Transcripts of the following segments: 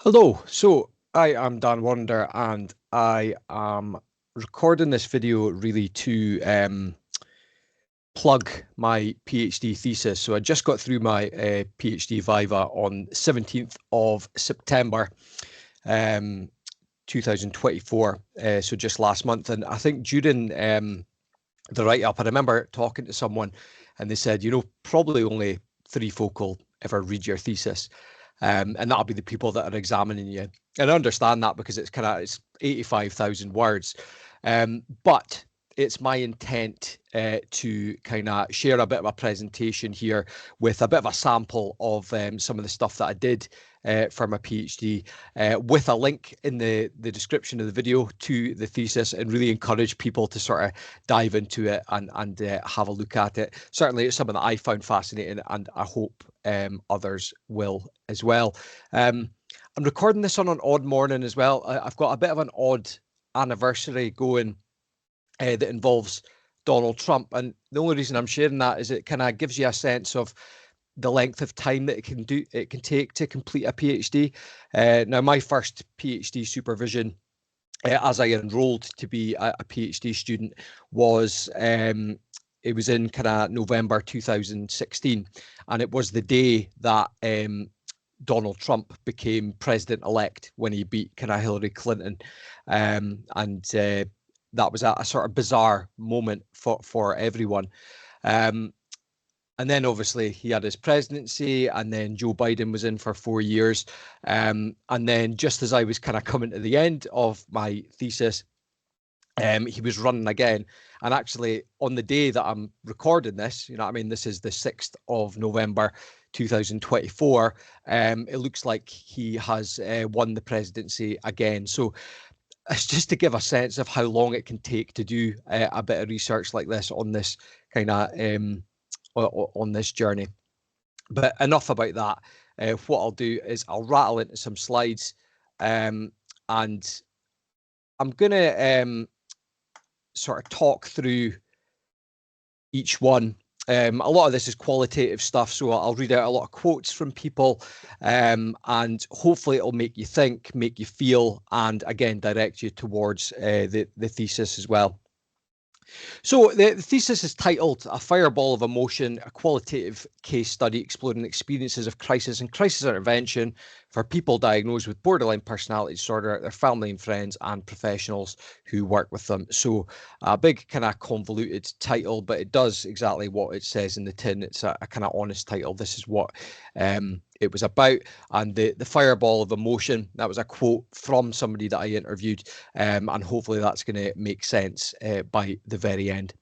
Hello, so I am Dan Warrender and I am recording this video really to plug my PhD thesis. So I just got through my PhD Viva on 17th of September 2024, so just last month. And I think during the write-up, I remember talking to someone and they said, probably only 3 folk will ever read your thesis. And that'll be the people that are examining you. And I understand that because it's 85,000 words. But it's my intent to kind of share a bit of a presentation here with a bit of a sample of some of the stuff that I did for my PhD, with a link in the description of the video to the thesis, and really encourage people to sort of dive into it and have a look at it. Certainly it's something that I found fascinating, and I hope others will as well. I'm recording this on an odd morning as well. I've got a bit of an odd anniversary going that involves Donald Trump, and the only reason I'm sharing that is it kind of gives you a sense of the length of time that it can take to complete a PhD. Now, my first PhD supervision, as I enrolled to be a PhD student, was it was in kind of November 2016, and it was the day that Donald Trump became president-elect when he beat kind of Hillary Clinton, and that was a sort of bizarre moment for everyone. And then obviously he had his presidency, and then Joe Biden was in for 4 years. And then just as I was kind of coming to the end of my thesis, he was running again. And actually on the day that I'm recording this, this is the 6th of November, 2024. It looks like he has won the presidency again. So it's just to give a sense of how long it can take to do a bit of research like this on this kind of on this journey. But enough about that. What I'll do is I'll rattle into some slides, and I'm going to sort of talk through each one. A lot of this is qualitative stuff, so I'll read out a lot of quotes from people, and hopefully it'll make you think, make you feel, and again direct you towards the thesis as well. So the thesis is titled "A Fireball of Emotion, a Qualitative Case Study Exploring Experiences of Crisis and Crisis Intervention for People Diagnosed with Borderline Personality Disorder, their family and friends, and professionals who work with them." So a big kind of convoluted title, but it does exactly what it says in the tin. It's a kind of honest title. This is what it was about. And the fireball of emotion, that was a quote from somebody that I interviewed, and hopefully that's going to make sense by the very end.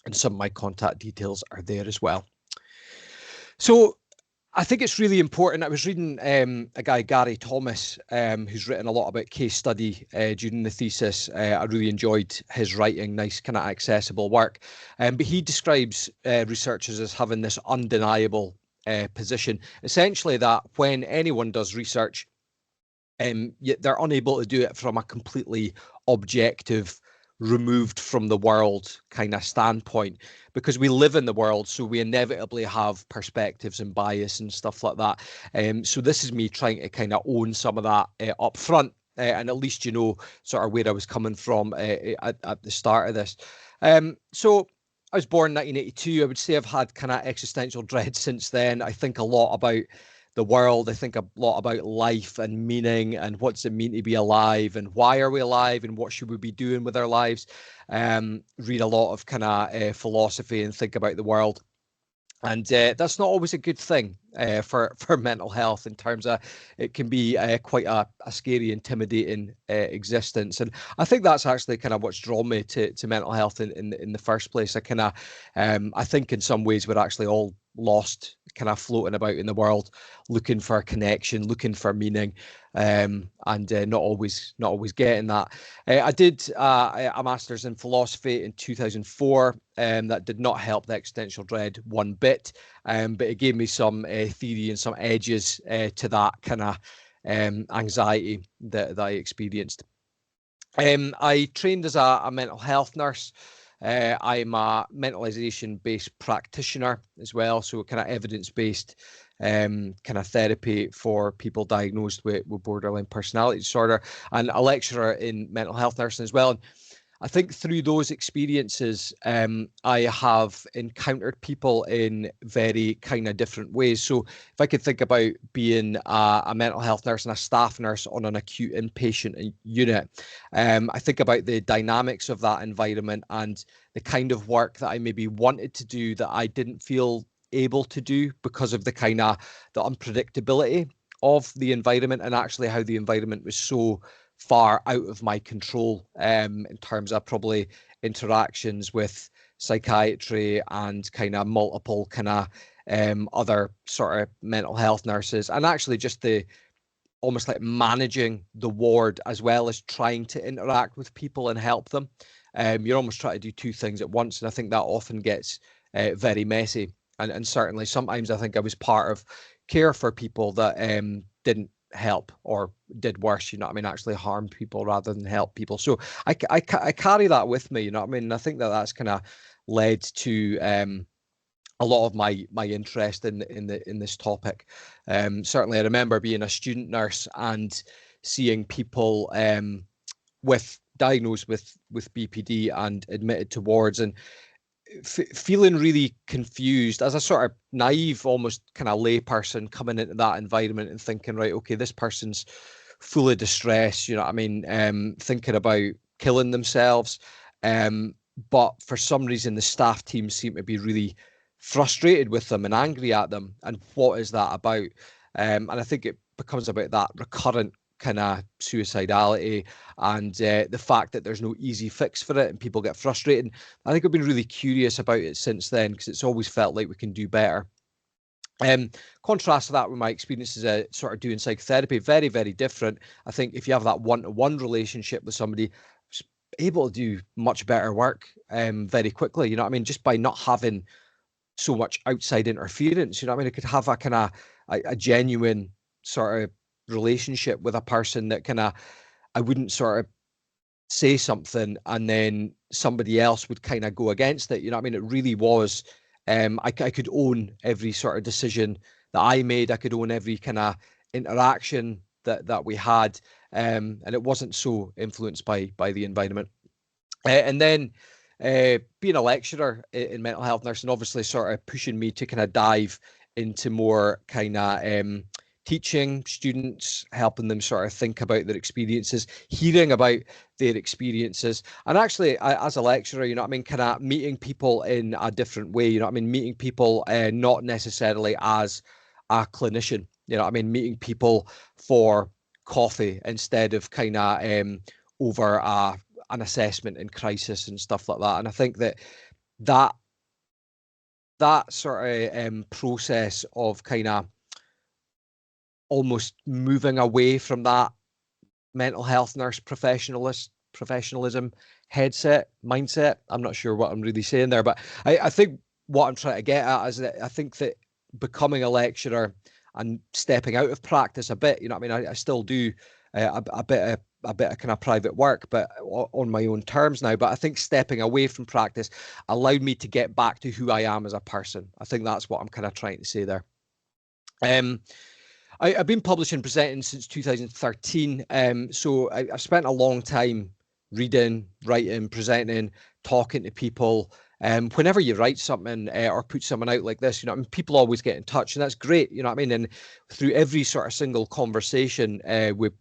And some of my contact details are there as well. So I think it's really important. I was reading a guy, Gary Thomas, who's written a lot about case study during the thesis. I really enjoyed his writing, nice kind of accessible work. But he describes researchers as having this undeniable position, essentially that when anyone does research, they're unable to do it from a completely objective, removed from the world kind of standpoint, because we live in the world, so we inevitably have perspectives and bias and stuff like that. So this is me trying to kind of own some of that up front, and at least sort of where I was coming from at the start of this. So I was born in 1982. I would say I've had kind of existential dread since then. I think a lot about the world. I think a lot about life and meaning, and what's it mean to be alive, and why are we alive, and what should we be doing with our lives. Read a lot of kind of philosophy and think about the world. And that's not always a good thing for mental health, in terms of it can be quite a scary, intimidating existence. And I think that's actually kind of what's drawn me to mental health in the first place. I think in some ways we're actually all lost, kind of floating about in the world, looking for a connection, looking for meaning, and not always getting that. I did a master's in philosophy in 2004, that did not help the existential dread one bit, but it gave me some theory and some edges to that kind of anxiety that I experienced. I trained as a mental health nurse. I'm a mentalization-based practitioner as well, so kind of evidence-based kind of therapy for people diagnosed with borderline personality disorder, and a lecturer in mental health nursing as well. And I think through those experiences, I have encountered people in very kind of different ways. So if I could think about being a mental health nurse and a staff nurse on an acute inpatient unit, I think about the dynamics of that environment and the kind of work that I maybe wanted to do that I didn't feel able to do because of the kind of the unpredictability of the environment, and actually how the environment was so far out of my control in terms of probably interactions with psychiatry and kind of multiple kind of other sort of mental health nurses, and actually just the almost like managing the ward as well as trying to interact with people and help them. You're almost trying to do two things at once, and I think that often gets very messy. And certainly sometimes I think I was part of care for people that didn't help or did worse, you know what I mean, actually harmed people rather than help people. So I carry that with me, you know what I mean. And I think that that's kind of led to a lot of my interest in this topic. Certainly I remember being a student nurse and seeing people diagnosed with BPD and admitted to wards, and feeling really confused as a sort of naive, almost kind of lay person coming into that environment and thinking, right, okay, this person's full of distress, you know what I mean, thinking about killing themselves. But for some reason, the staff team seem to be really frustrated with them and angry at them. And what is that about? And I think it becomes about that recurrent kind of suicidality and the fact that there's no easy fix for it and people get frustrated. I think I've been really curious about it since then, because it's always felt like we can do better. Contrast to that with my experiences sort of doing psychotherapy, very, very different. I think if you have that one-to-one relationship with somebody, able to do much better work very quickly, you know what I mean, just by not having so much outside interference, you know what I mean. I could have a kind of a genuine sort of relationship with a person that kind of, I wouldn't sort of say something and then somebody else would kind of go against it, you know what I mean. It really was I could own every sort of decision that I made. I could own every kind of interaction that we had, and it wasn't so influenced by the environment. And then being a lecturer in mental health nursing, obviously sort of pushing me to kind of dive into more kind of teaching students, helping them sort of think about their experiences, hearing about their experiences. And actually, as a lecturer, you know what I mean, kind of meeting people in a different way, you know what I mean, meeting people not necessarily as a clinician, you know what I mean, meeting people for coffee instead of kind of over an assessment in crisis and stuff like that. And I think that sort of process of kind of almost moving away from that mental health nurse professionalism mindset. I'm not sure what I'm really saying there, but I think what I'm trying to get at is that I think that becoming a lecturer and stepping out of practice a bit, you know what I mean, I still do a bit of kind of private work, but on my own terms now. But I think stepping away from practice allowed me to get back to who I am as a person. I think that's what I'm kind of trying to say there. I've been publishing and presenting since 2013. So I've spent a long time reading, writing, presenting, talking to people. Whenever you write something or put something out like this, you know, I mean, people always get in touch, and that's great, you know what I mean. And through every sort of single conversation with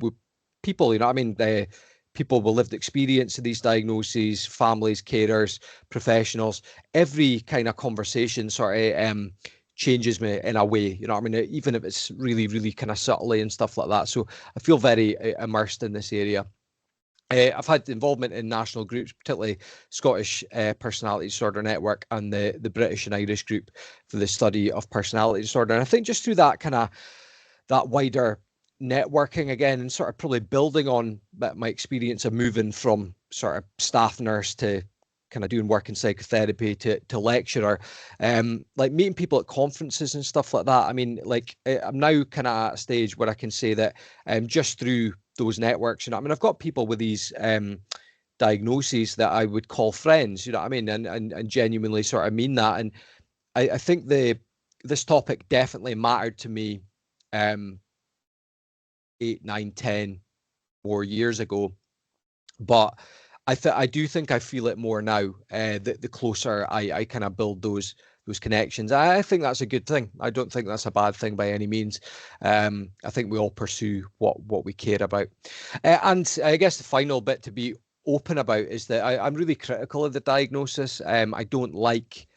people, you know what I mean, people with lived experience of these diagnoses, families, carers, professionals, every kind of conversation sort of changes me in a way, you know what I mean, even if it's really, really kind of subtly and stuff like that. So I feel very immersed in this area. I've had involvement in national groups, particularly Scottish Personality Disorder Network and the British and Irish group for the study of personality disorder. And I think just through that kind of that wider networking again, and sort of probably building on my experience of moving from sort of staff nurse to kind of doing work in psychotherapy to lecturer, like meeting people at conferences and stuff like that. I mean, like I'm now kind of at a stage where I can say that just through those networks, you know, I mean, I've got people with these diagnoses that I would call friends, you know what I mean, and genuinely sort of mean that. And I think this topic definitely mattered to me 8, 9, 10 more years ago, but I do think I feel it more now. The closer I kind of build those connections, I think that's a good thing. I don't think that's a bad thing by any means. I think we all pursue what we care about, and I guess the final bit to be open about is that I'm really critical of the diagnosis. I don't like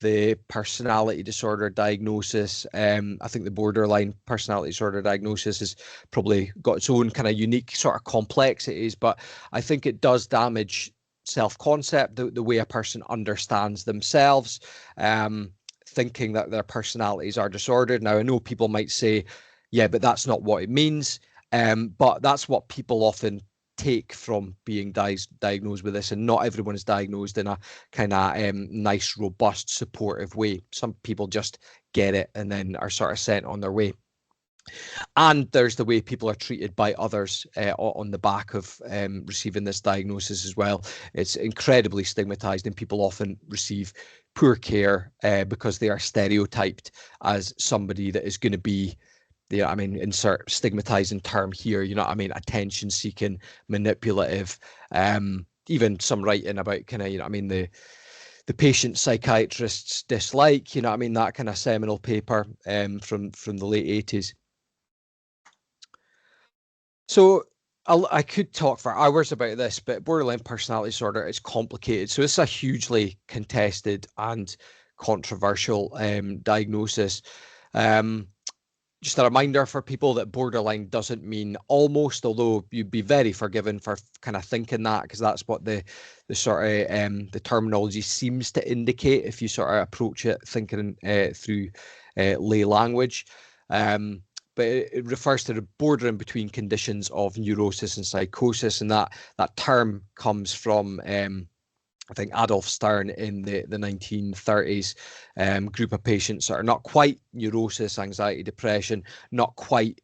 the personality disorder diagnosis. I think the borderline personality disorder diagnosis has probably got its own kind of unique sort of complexities, but I think it does damage self-concept, the way a person understands themselves, thinking that their personalities are disordered. Now, I know people might say, yeah, but that's not what it means. But that's what people often take from being diagnosed with this, and not everyone is diagnosed in a kind of nice, robust, supportive way. Some people just get it and then are sort of sent on their way. And there's the way people are treated by others on the back of receiving this diagnosis as well. It's incredibly stigmatized, and people often receive poor care because they are stereotyped as somebody that is going to be, yeah, I mean, insert stigmatizing term here, you know what I mean, attention seeking, manipulative, even some writing about kind of, you know what I mean, the patient psychiatrist's dislike, you know what I mean, that kind of seminal paper from the late 80s. So I could talk for hours about this, but borderline personality disorder is complicated. So it's a hugely contested and controversial diagnosis. Just a reminder for people that borderline doesn't mean almost, although you'd be very forgiven for kind of thinking that, because that's what the sort of the terminology seems to indicate if you sort of approach it thinking through lay language. But it refers to the bordering between conditions of neurosis and psychosis, and that term comes from I think Adolf Stern in the 1930s, group of patients that are not quite neurosis, anxiety, depression, not quite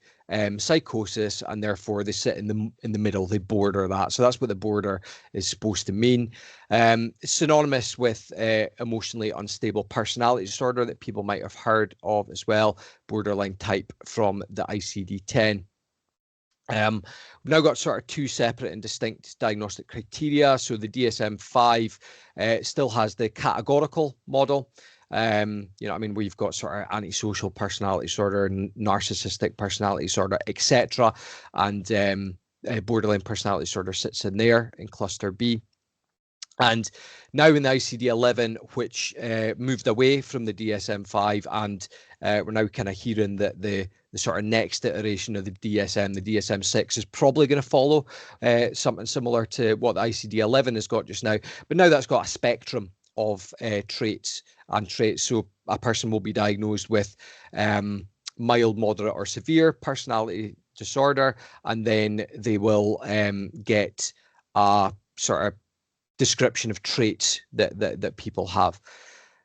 psychosis, and therefore they sit in the middle. They border that. So that's what the border is supposed to mean. It's synonymous with emotionally unstable personality disorder that people might have heard of as well, borderline type from the ICD-10. We've now got sort of two separate and distinct diagnostic criteria. So the DSM-5 still has the categorical model. You know, I mean, we've got sort of antisocial personality disorder, narcissistic personality disorder, etc. And borderline personality disorder sits in there in cluster B. And now in the ICD-11, which moved away from the DSM-5, and we're now kind of hearing that the sort of next iteration of the DSM, the DSM-6, is probably going to follow something similar to what the ICD-11 has got just now. But now that's got a spectrum of traits. So a person will be diagnosed with mild, moderate, or severe personality disorder, and then they will get a sort of description of traits that people have,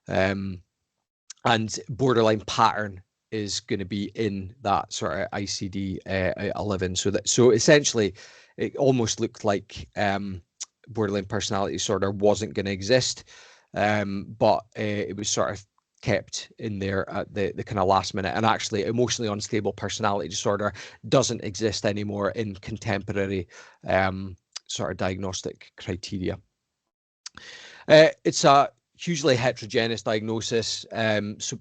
and borderline pattern is going to be in that sort of ICD-11. So essentially, it almost looked like borderline personality disorder wasn't going to exist, but it was sort of kept in there at the kind of last minute. And actually, emotionally unstable personality disorder doesn't exist anymore in contemporary sort of diagnostic criteria. It's a hugely heterogeneous diagnosis,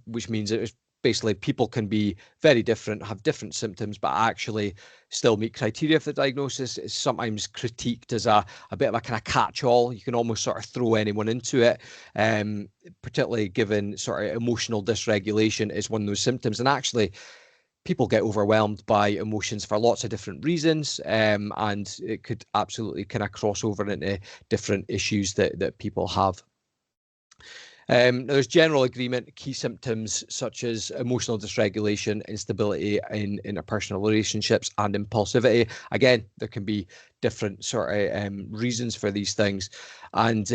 which means that it's basically people can be very different, have different symptoms, but actually still meet criteria for the diagnosis. It's sometimes critiqued as a bit of a kind of catch-all. You can almost sort of throw anyone into it, particularly given sort of emotional dysregulation is one of those symptoms. And actually, people get overwhelmed by emotions for lots of different reasons, and it could absolutely kind of cross over into different issues that people have. There's general agreement. Key symptoms such as emotional dysregulation, instability in interpersonal relationships, and impulsivity. Again, there can be different sort of reasons for these things. And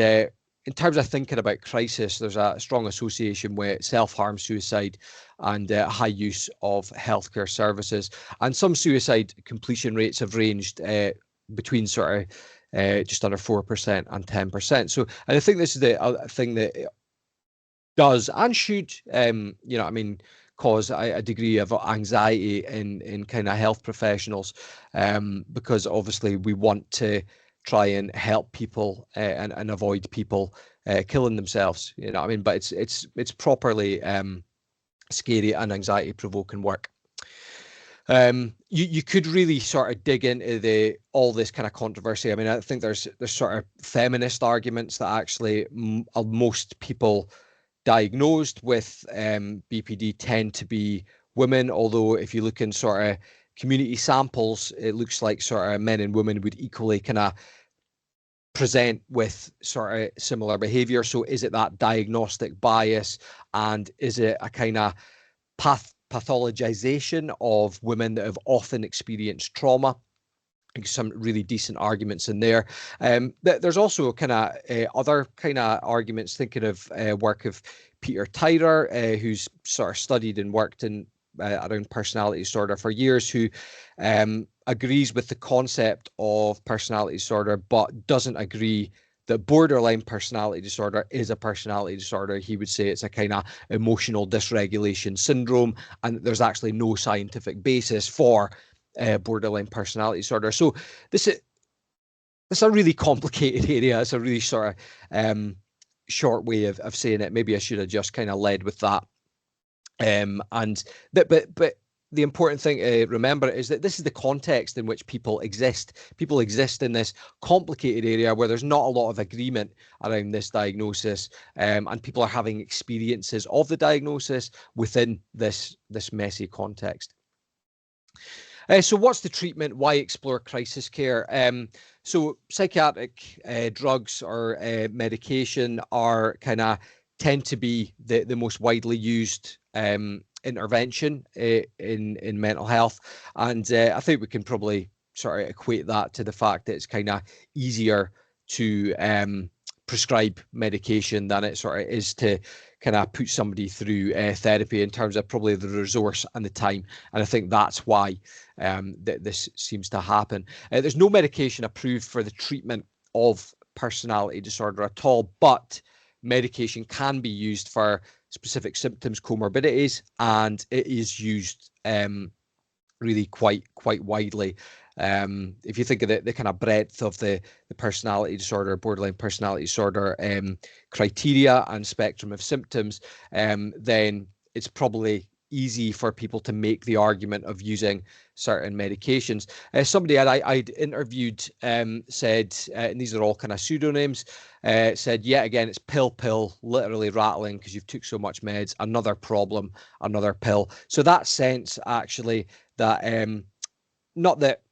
in terms of thinking about crisis, there's a strong association with self-harm, suicide, and high use of healthcare services. And some suicide completion rates have ranged between sort of just under 4% and 10%. So, and I think this is the thing that does and should, cause a degree of anxiety in kind of health professionals, because obviously we want to try and help people and avoid people killing themselves. But it's properly scary and anxiety provoking work. You could really sort of dig into all this kind of controversy. I mean, I think there's sort of feminist arguments that actually most people diagnosed with BPD tend to be women, although if you look in sort of community samples, it looks like sort of men and women would equally kind of present with sort of similar behavior. So is it that diagnostic bias, and is it a kind of pathologization of women that have often experienced trauma? Some really decent arguments in there. There's also kind of other kind of arguments, thinking of work of Peter Tyrer, who's sort of studied and worked in around personality disorder for years, who agrees with the concept of personality disorder, but doesn't agree that borderline personality disorder is a personality disorder. He would say it's a kind of emotional dysregulation syndrome, and there's actually no scientific basis for borderline personality disorder. So this is a really complicated area. It's a really sort of short way of saying it. Maybe I should have just kind of led with that. But the important thing to remember is that this is the context in which people exist. People exist in this complicated area where there's not a lot of agreement around this diagnosis, and people are having experiences of the diagnosis within this messy context. So what's the treatment? Why explore crisis care? So psychiatric drugs or medication are tend to be the most widely used intervention in mental health, and I think we can probably sort of equate that to the fact that it's kind of easier to prescribe medication than it sort of is to kind of put somebody through therapy, in terms of probably the resource and the time. And I think that's why that this seems to happen. There's no medication approved for the treatment of personality disorder at all, but medication can be used for specific symptoms, comorbidities, and it is used really quite widely. If you think of the kind of breadth of the personality disorder, borderline personality disorder criteria and spectrum of symptoms, then it's probably easy for people to make the argument of using certain medications. Somebody I'd interviewed said, and these are all kind of pseudonyms, said, yet again, it's pill, literally rattling because you've took so much meds, another problem, another pill. So that sense actually that, not that,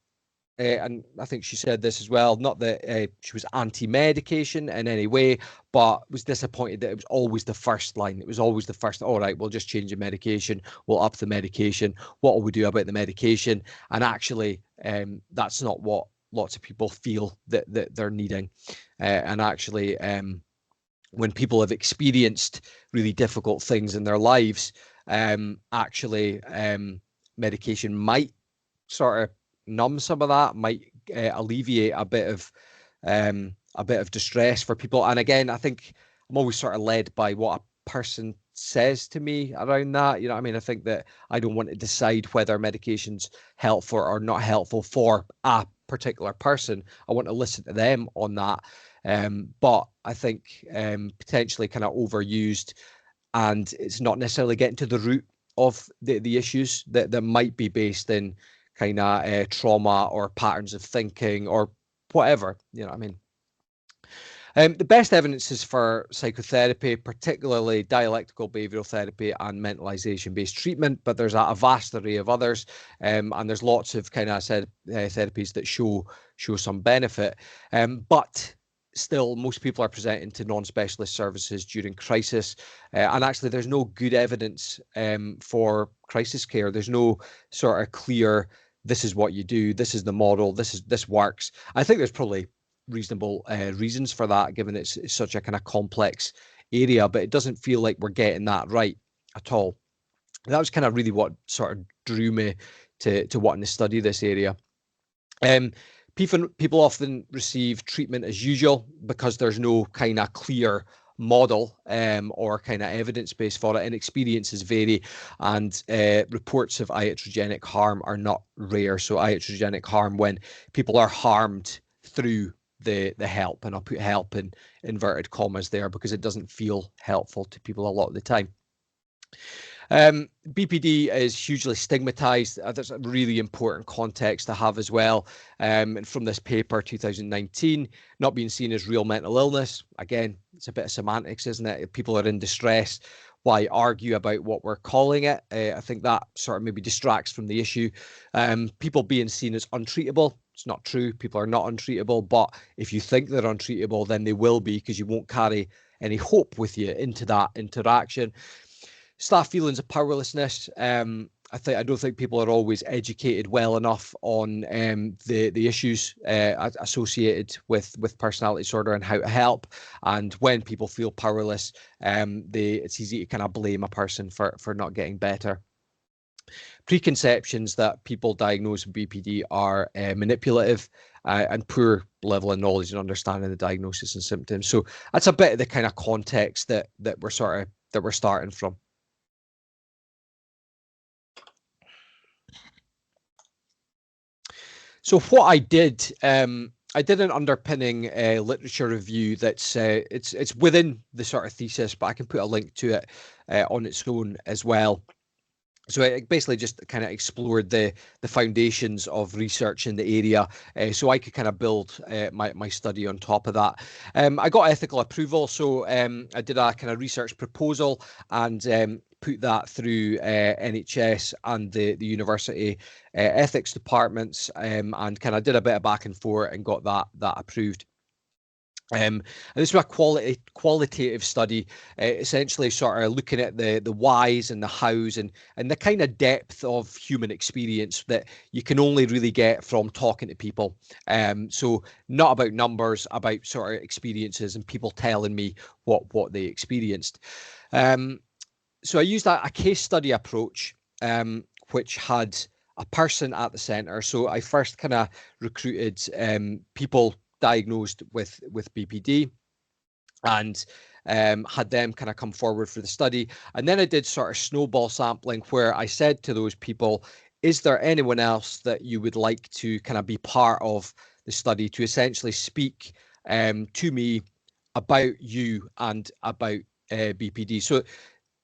and I think she said this as well, not that she was anti-medication in any way, but was disappointed that it was always the first line. It was always the first, all right, we'll just change the medication, we'll up the medication, what will we do about the medication? And actually, that's not what lots of people feel that they're needing. And actually, when people have experienced really difficult things in their lives, actually, medication might sort of numb some of that, might alleviate a bit of distress for people. And again, I think I'm always sort of led by what a person says to me around that. You know what I mean? I think that I don't want to decide whether medication's helpful or not helpful for a particular person. I want to listen to them on that. But I think potentially kind of overused, and it's not necessarily getting to the root of the issues that might be based in kind of trauma or patterns of thinking or whatever, you know what I mean? The best evidence is for psychotherapy, particularly dialectical behavioral therapy and mentalization-based treatment, but there's a vast array of others, and there's lots of kind of therapies that show some benefit, but still most people are presenting to non-specialist services during crisis, and actually there's no good evidence for crisis care. There's no sort of clear, this is what you do, this is the model, this works. I think there's probably reasonable reasons for that, given it's such a kind of complex area, but it doesn't feel like we're getting that right at all. That was kind of really what sort of drew me to wanting to study this area. People often receive treatment as usual because there's no kind of clear model or kind of evidence base for it, and experiences vary, and reports of iatrogenic harm are not rare. So iatrogenic harm when people are harmed through the help, and I'll put help in inverted commas there because it doesn't feel helpful to people a lot of the time. BPD is hugely stigmatized. That's a really important context to have as well. And from this paper, 2019, not being seen as real mental illness. Again, it's a bit of semantics, isn't it? If people are in distress, why argue about what we're calling it? I think that sort of maybe distracts from the issue. People being seen as untreatable. It's not true. People are not untreatable, but if you think they're untreatable, then they will be, because you won't carry any hope with you into that interaction. Staff feelings of powerlessness. I don't think people are always educated well enough on the issues associated with personality disorder and how to help. And when people feel powerless, it's easy to kind of blame a person for not getting better. Preconceptions that people diagnosed with BPD are manipulative and poor level of knowledge and understanding the diagnosis and symptoms. So that's a bit of the kind of context that we're starting from. So what I did an underpinning literature review that's it's within the sort of thesis, but I can put a link to it on its own as well. So it basically just kind of explored the foundations of research in the area, so I could kind of build my study on top of that. I got ethical approval, so I did a kind of research proposal and put that through NHS and the university ethics departments, and kind of did a bit of back and forth and got that approved. And this was a qualitative study, essentially sort of looking at the whys and the hows and the kind of depth of human experience that you can only really get from talking to people. So not about numbers, about sort of experiences and people telling me what they experienced. So I used a case study approach, which had a person at the center. So I first kind of recruited people diagnosed with BPD and had them kind of come forward for the study. And then I did sort of snowball sampling, where I said to those people, is there anyone else that you would like to kind of be part of the study, to essentially speak to me about you and about BPD? So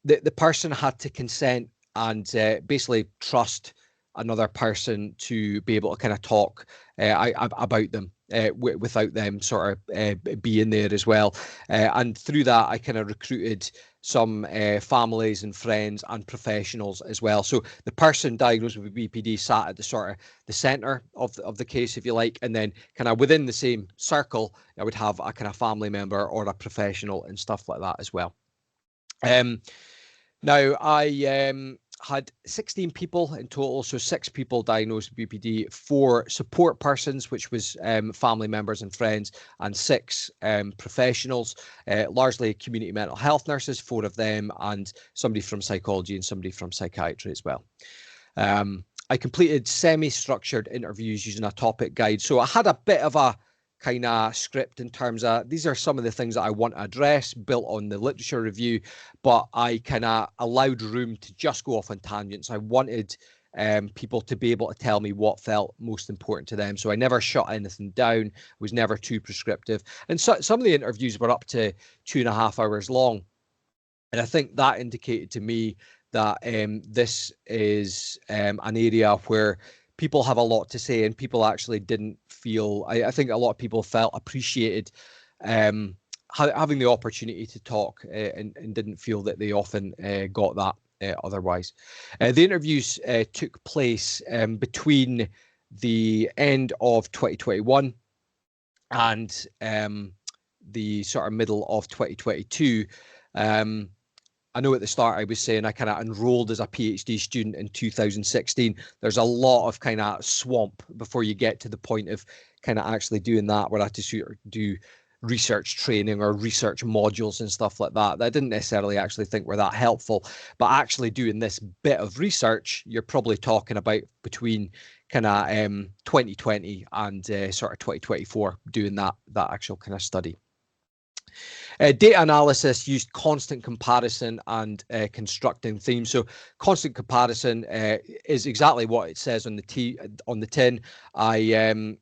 the person had to consent and basically trust another person to be able to kind of talk about them without them sort of being there as well. And through that, I kind of recruited some families and friends and professionals as well. So the person diagnosed with BPD sat at the sort of the center of the case, if you like, and then kind of within the same circle, I would have a kind of family member or a professional and stuff like that as well. Now, I had 16 people in total, so 6 people diagnosed with BPD, 4 support persons, which was family members and friends, and 6 professionals, largely community mental health nurses, 4 of them, and somebody from psychology and somebody from psychiatry as well. I completed semi-structured interviews using a topic guide. So I had a bit of a kind of script in terms of, these are some of the things that I want to address, built on the literature review, but I kind of allowed room to just go off on tangents. I wanted people to be able to tell me what felt most important to them. So I never shut anything down, was never too prescriptive. And so some of the interviews were up to 2.5 hours long. And I think that indicated to me that this is an area where people have a lot to say, and people actually didn't feel, I think a lot of people felt appreciated having the opportunity to talk and didn't feel that they often got that otherwise. The interviews took place between the end of 2021 and the sort of middle of 2022. I know at the start I was saying I kind of enrolled as a PhD student in 2016. There's a lot of kind of swamp before you get to the point of kind of actually doing that, where I had to do research training or research modules and stuff like that I didn't necessarily actually think were that helpful. But actually doing this bit of research, you're probably talking about between kind of 2020 and sort of 2024 doing that actual kind of study. Data analysis used constant comparison and constructing themes. So constant comparison is exactly what it says on the tin. I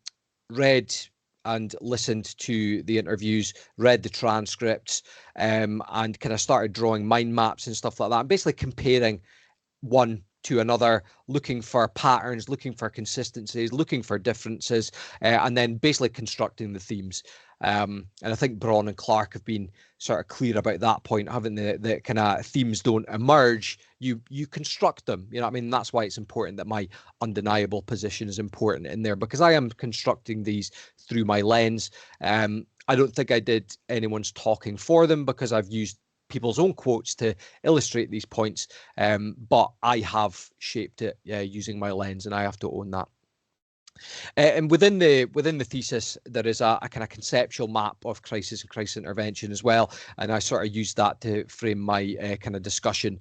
read and listened to the interviews, read the transcripts, and kind of started drawing mind maps and stuff like that. And basically comparing one to another, looking for patterns, looking for consistencies, looking for differences, and then basically constructing the themes. And I think Braun and Clark have been sort of clear about that point, haven't they? That kind of themes don't emerge, you construct them. You know what I mean? That's why it's important that my undeniable position is important in there, because I am constructing these through my lens. I don't think I did anyone's talking for them, because I've used people's own quotes to illustrate these points, but I have shaped it using my lens, and I have to own that. And within the thesis, there is a kind of conceptual map of crisis and crisis intervention as well, and I sort of used that to frame my kind of discussion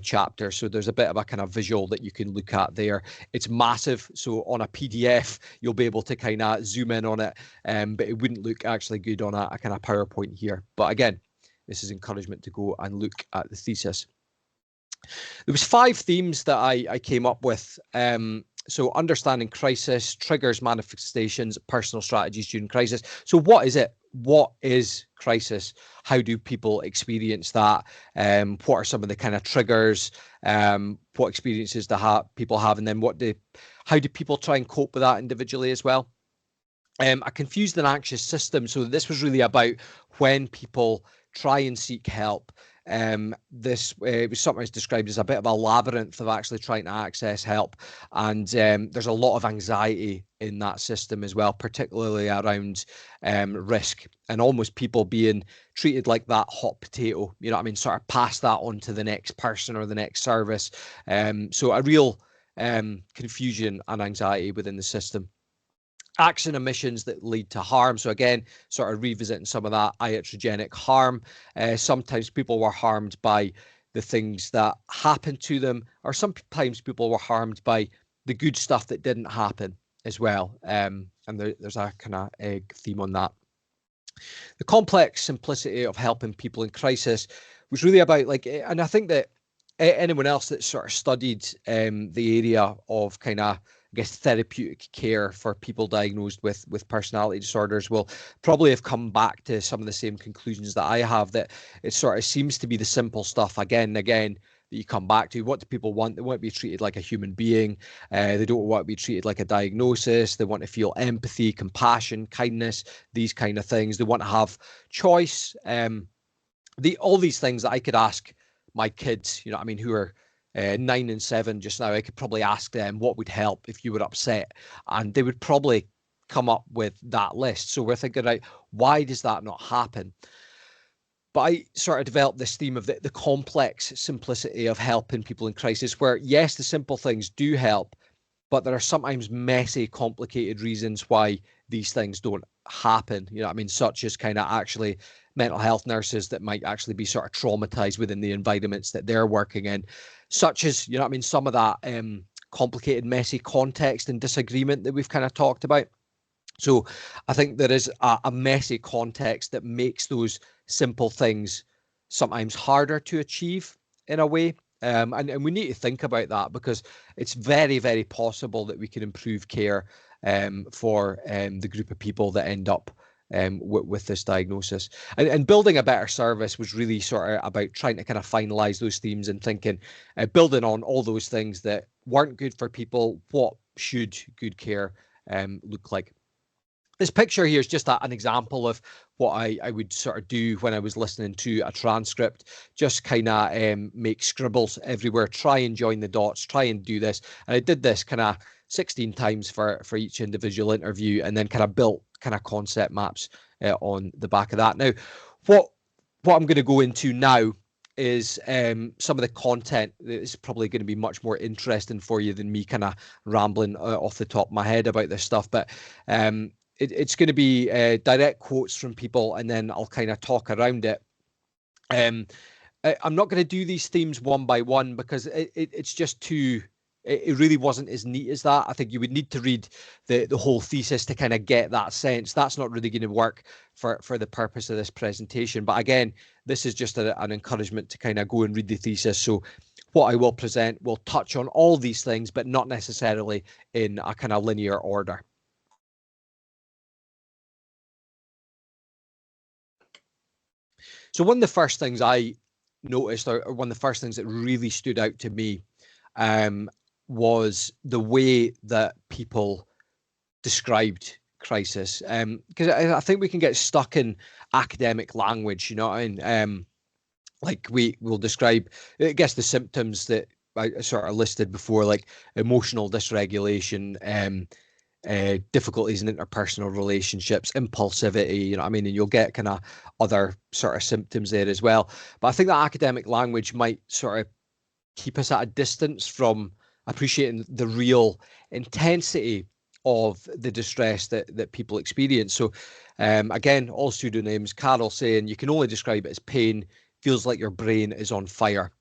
chapter. So there's a bit of a kind of visual that you can look at there. It's massive, so on a PDF you'll be able to kind of zoom in on it, but it wouldn't look actually good on a kind of PowerPoint here. But again, this is encouragement to go and look at the thesis. There was 5 themes that I came up with. So understanding crisis, triggers, manifestations, personal strategies during crisis. So what is it? What is crisis? How do people experience that? What are some of the kind of triggers? What experiences do people have? And then how do people try and cope with that individually as well? A confused and anxious system. So this was really about when people try and seek help. This was sometimes described as a bit of a labyrinth of actually trying to access help, and there's a lot of anxiety in that system as well, particularly around risk, and almost people being treated like that hot potato, you know what I mean, sort of pass that on to the next person or the next service. So a real confusion and anxiety within the system. Acts and omissions that lead to harm. So again, sort of revisiting some of that iatrogenic harm. Sometimes people were harmed by the things that happened to them, or sometimes people were harmed by the good stuff that didn't happen as well. And there's a kind of theme on that. The complex simplicity of helping people in crisis was really about, like, and I think that anyone else that sort of studied the area of kind of, I guess, therapeutic care for people diagnosed with personality disorders will probably have come back to some of the same conclusions that I have, that it sort of seems to be the simple stuff again and again that you come back to. What do people want? They want to be treated like a human being. They don't want to be treated like a diagnosis. They want to feel empathy, compassion, kindness, these kind of things. They want to have choice. All these things that I could ask my kids, you know what I mean, who are 9 and 7 just now. I could probably ask them what would help if you were upset, and they would probably come up with that list. So we're thinking, right, why does that not happen? But I sort of developed this theme of the complex simplicity of helping people in crisis, where yes, the simple things do help, but there are sometimes messy, complicated reasons why these things don't happen. You know what I mean? Such as kind of actually mental health nurses that might actually be sort of traumatized within the environments that they're working in, such as, you know what I mean, some of that complicated, messy context and disagreement that we've kind of talked about. So I think there is a messy context that makes those simple things sometimes harder to achieve in a way. And we need to think about that, because it's very, very possible that we can improve care for the group of people that end up with this diagnosis. And building a better service was really sort of about trying to kind of finalize those themes and thinking, building on all those things that weren't good for people, what should good care look like. This picture here is just an example of what I would sort of do when I was listening to a transcript. Just kind of make scribbles everywhere, try and join the dots, try and do this. And I did this kind of 16 times for each individual interview, and then kind of built kind of concept maps on the back of that. Now, what I'm going to go into now is some of the content that is probably going to be much more interesting for you than me kind of rambling off the top of my head about this stuff. But it's going to be direct quotes from people, and then I'll kind of talk around it. I'm not going to do these themes one by one, because it's just too it really wasn't as neat as that. I think you would need to read the whole thesis to kind of get that sense. That's not really going to work for the purpose of this presentation. But again, this is just an encouragement to kind of go and read the thesis. So what I will present will touch on all these things, but not necessarily in a kind of linear order. So one of the first things I noticed, or one of the first things that really stood out to me, was the way that people described crisis. Because I think we can get stuck in academic language, you know what I mean? Like we will describe, I guess, the symptoms that I sort of listed before, like emotional dysregulation, difficulties in interpersonal relationships, impulsivity, you know what I mean? And you'll get kind of other sort of symptoms there as well. But I think that academic language might sort of keep us at a distance from appreciating the real intensity of the distress that people experience. So again, all pseudonyms, Carol saying you can only describe it as pain, feels like your brain is on fire.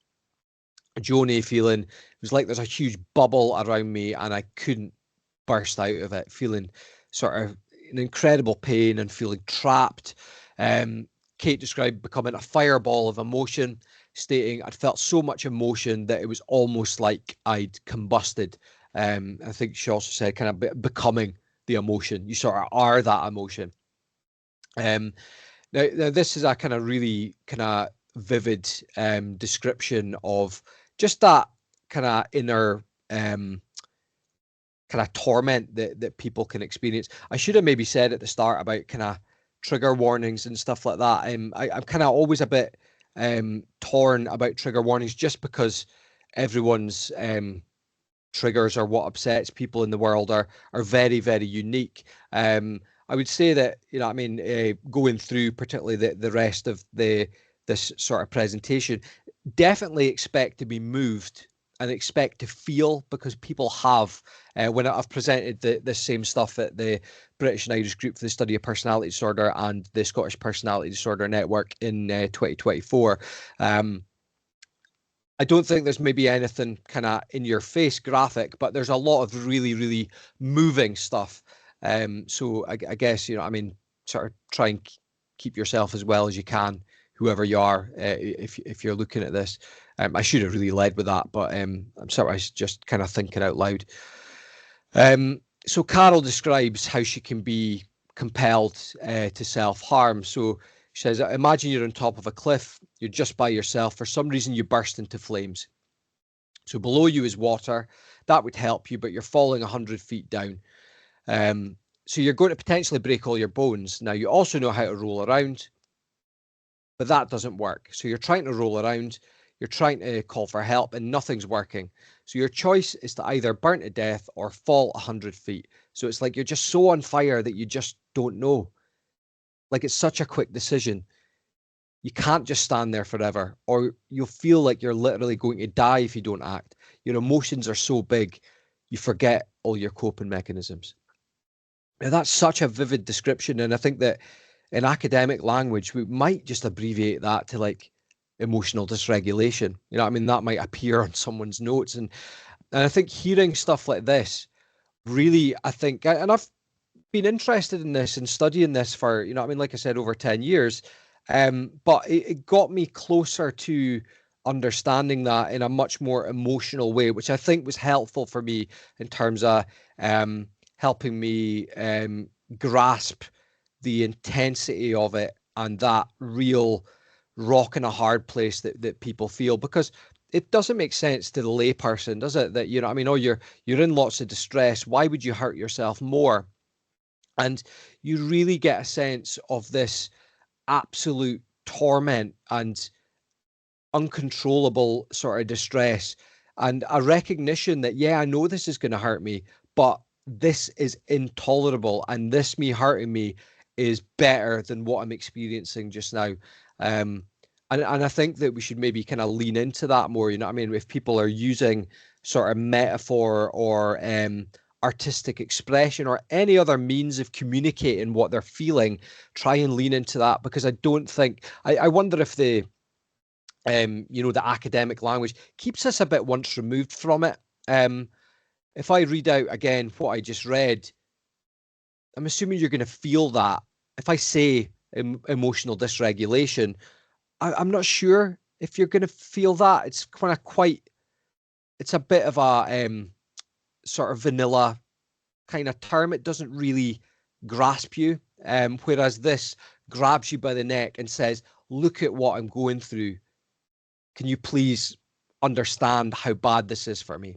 Joni feeling it was like there's a huge bubble around me and I couldn't burst out of it, feeling sort of an incredible pain and feeling trapped. Kate described becoming a fireball of emotion, stating I'd felt so much emotion that it was almost like I'd combusted. I think she also said kind of becoming the emotion. You sort of are that emotion. Now this is a kind of really kind of vivid description of just that kind of inner kind of torment that people can experience. I should have maybe said at the start about kind of trigger warnings and stuff like that. I'm kind of always a bit torn about trigger warnings just because everyone's triggers or what upsets people in the world are very, very unique. I would say that, you know, I mean, going through particularly the rest of this sort of presentation, definitely expect to be moved and expect to feel, because people have, when I've presented this same stuff at the British and Irish Group for the Study of Personality Disorder and the Scottish Personality Disorder Network in 2024. I don't think there's maybe anything kind of in your face graphic, but there's a lot of really, really moving stuff. So I guess, you know, I mean, sort of try and keep yourself as well as you can, whoever you are, if you're looking at this. I should have really led with that, but I'm sort of just kind of thinking out loud. So Carol describes how she can be compelled to self-harm. So she says, imagine you're on top of a cliff, you're just by yourself. For some reason, you burst into flames. So below you is water. That would help you, but you're falling 100 feet down. So you're going to potentially break all your bones. Now, you also know how to roll around, but that doesn't work. So you're trying to roll around, you're trying to call for help, and nothing's working. So your choice is to either burn to death or fall 100 feet. So it's like you're just so on fire that you just don't know. Like, it's such a quick decision. You can't just stand there forever, or you'll feel like you're literally going to die if you don't act. Your emotions are so big, you forget all your coping mechanisms. Now, that's such a vivid description, and I think that in academic language, we might just abbreviate that to like emotional dysregulation. You know what I mean? That might appear on someone's notes. And I think hearing stuff like this really, I think, and I've been interested in this and studying this for, you know what I mean, like I said, over 10 years. But it got me closer to understanding that in a much more emotional way, which I think was helpful for me in terms of helping me grasp the intensity of it and that real rock in a hard place that people feel, because it doesn't make sense to the layperson, does it? That, you know, I mean, oh, you're in lots of distress. Why would you hurt yourself more? And you really get a sense of this absolute torment and uncontrollable sort of distress, and a recognition that, yeah, I know this is going to hurt me, but this is intolerable, and this me hurting me is better than what I'm experiencing just now. And I think that we should maybe kind of lean into that more. You know what I mean? If people are using sort of metaphor or artistic expression or any other means of communicating what they're feeling, try and lean into that, because I don't think, I wonder if the you know, the academic language keeps us a bit once removed from it. If I read out again what I just read, I'm assuming you're going to feel that. If I say emotional dysregulation, I'm not sure if you're going to feel that. It's kind of it's a bit of a sort of vanilla kind of term. It doesn't really grasp you. Whereas this grabs you by the neck and says, look at what I'm going through. Can you please understand how bad this is for me?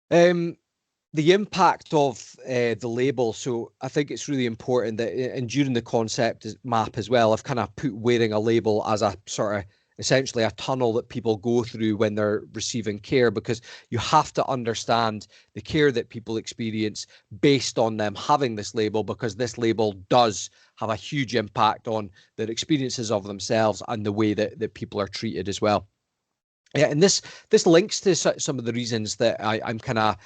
The impact of the label. So I think it's really important that, and during the concept map as well, I've kind of put wearing a label as a sort of essentially a tunnel that people go through when they're receiving care, because you have to understand the care that people experience based on them having this label, because this label does have a huge impact on their experiences of themselves and the way that people are treated as well. Yeah, and this links to some of the reasons that I'm kind of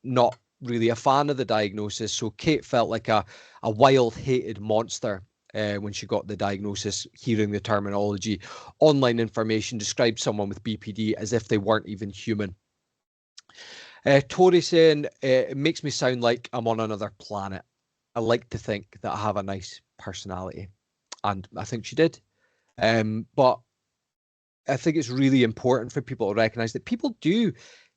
not really a fan of the diagnosis. So Kate felt like a wild, hated monster when she got the diagnosis, hearing the terminology. Online information described someone with BPD as if they weren't even human. Tori saying, it makes me sound like I'm on another planet. I like to think that I have a nice personality. And I think she did. But I think it's really important for people to recognize that people do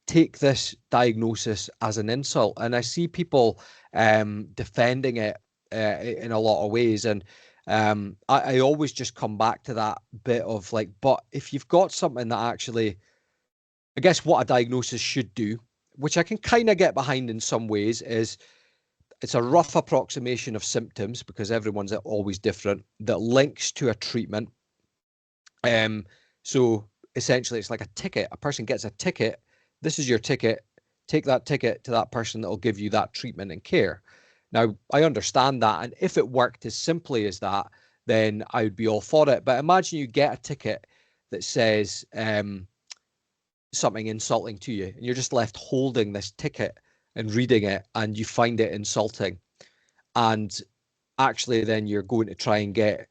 take this diagnosis as an insult. And I see people defending it in a lot of ways. And I always just come back to that bit of like, but if you've got something that actually, I guess what a diagnosis should do, which I can kind of get behind in some ways, is it's a rough approximation of symptoms, because everyone's always different, that links to a treatment. So essentially it's like a ticket. A person gets a ticket. This is your ticket. Take that ticket to that person that will give you that treatment and care. Now, I understand that. And if it worked as simply as that, then I would be all for it. But imagine you get a ticket that says something insulting to you, and you're just left holding this ticket and reading it, and you find it insulting. And actually then you're going to try and get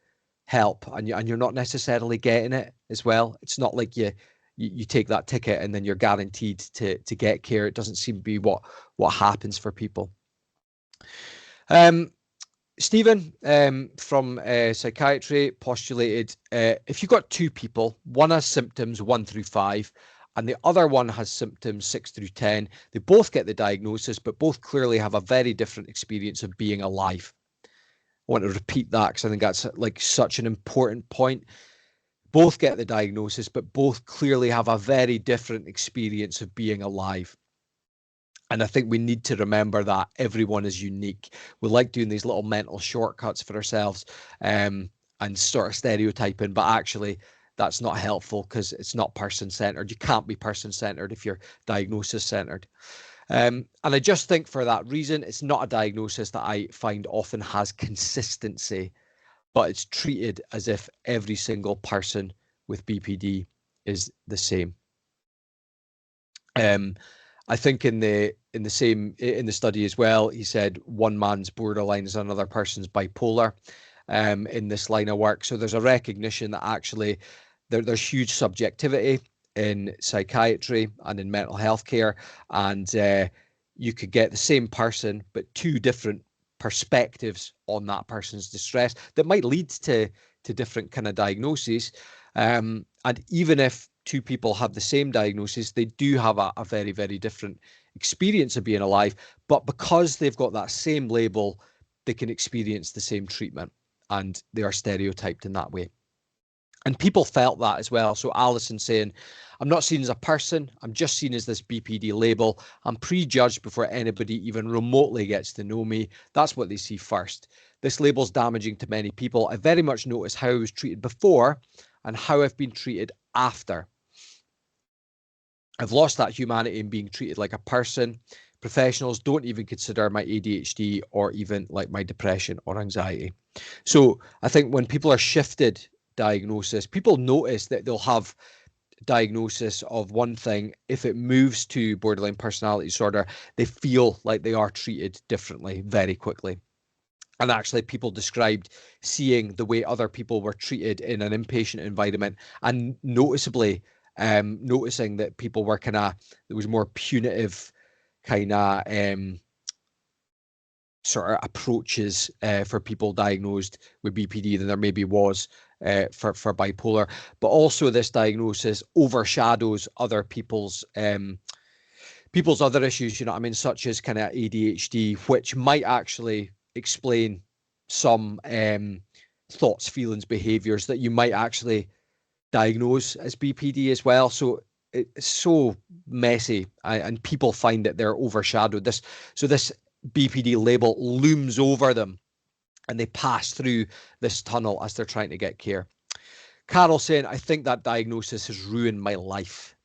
help, and you're not necessarily getting it as well. It's not like you take that ticket and then you're guaranteed to get care. It doesn't seem to be what happens for people. Stephen from psychiatry postulated, if you've got two people, one has symptoms 1 through 5 and the other one has symptoms 6 through 10, they both get the diagnosis, but both clearly have a very different experience of being alive. I want to repeat that because I think that's like such an important point. Both get the diagnosis, but both clearly have a very different experience of being alive. And I think we need to remember that everyone is unique. We like doing these little mental shortcuts for ourselves and sort of stereotyping, but actually that's not helpful because it's not person-centered. You can't be person-centered if you're diagnosis-centered. And I just think for that reason, it's not a diagnosis that I find often has consistency, but it's treated as if every single person with BPD is the same. I think in the study as well, he said one man's borderline is another person's bipolar in this line of work. So there's a recognition that actually there's huge subjectivity in psychiatry and in mental health care, and you could get the same person but two different perspectives on that person's distress that might lead to different kind of diagnoses. And even if two people have the same diagnosis, they do have a very, very different experience of being alive. But because they've got that same label, they can experience the same treatment, and they are stereotyped in that way. And people felt that as well. So Alison saying, I'm not seen as a person, I'm just seen as this BPD label. I'm prejudged before anybody even remotely gets to know me. That's what they see first. This label's damaging to many people. I very much notice how I was treated before and how I've been treated after. I've lost that humanity in being treated like a person. Professionals don't even consider my ADHD or even like my depression or anxiety. So I think when people are shifted diagnosis, people notice that they'll have diagnosis of one thing. If it moves to borderline personality disorder, they feel like they are treated differently very quickly. And actually, people described seeing the way other people were treated in an inpatient environment and noticeably noticing that people were there was more punitive kind of sort of approaches for people diagnosed with BPD than there maybe was for bipolar. But also this diagnosis overshadows other people's other issues, you know what I mean, such as kind of ADHD, which might actually explain some thoughts, feelings, behaviors that you might actually diagnose as BPD as well. So it's so messy, and people find that they're overshadowed. This BPD label looms over them, and they pass through this tunnel as they're trying to get care. Carol saying, I think that diagnosis has ruined my life.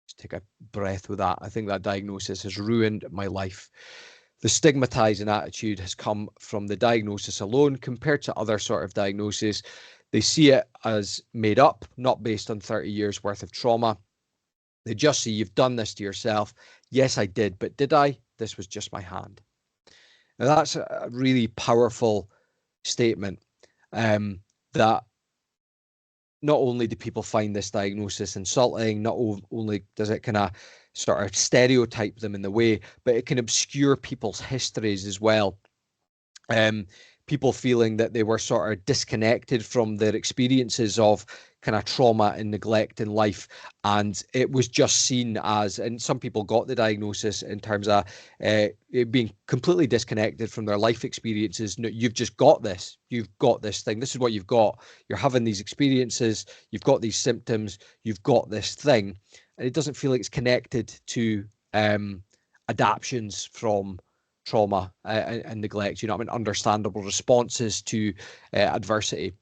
Just take a breath with that. I think that diagnosis has ruined my life. The stigmatizing attitude has come from the diagnosis alone compared to other sort of diagnoses. They see it as made up, not based on 30 years worth of trauma. They just see you've done this to yourself. Yes, I did, but did I? This was just my hand. Now that's a really powerful statement, that not only do people find this diagnosis insulting, not only does it kind of sort of stereotype them in the way, but it can obscure people's histories as well. People feeling that they were sort of disconnected from their experiences of kind of trauma and neglect in life, and it was just seen as, and some people got the diagnosis in terms of it being completely disconnected from their life experiences. No, you've just got this, you've got this thing, this is what you've got, you're having these experiences, you've got these symptoms, you've got this thing, and it doesn't feel like it's connected to adaptions from trauma and neglect, you know what I mean, understandable responses to adversity.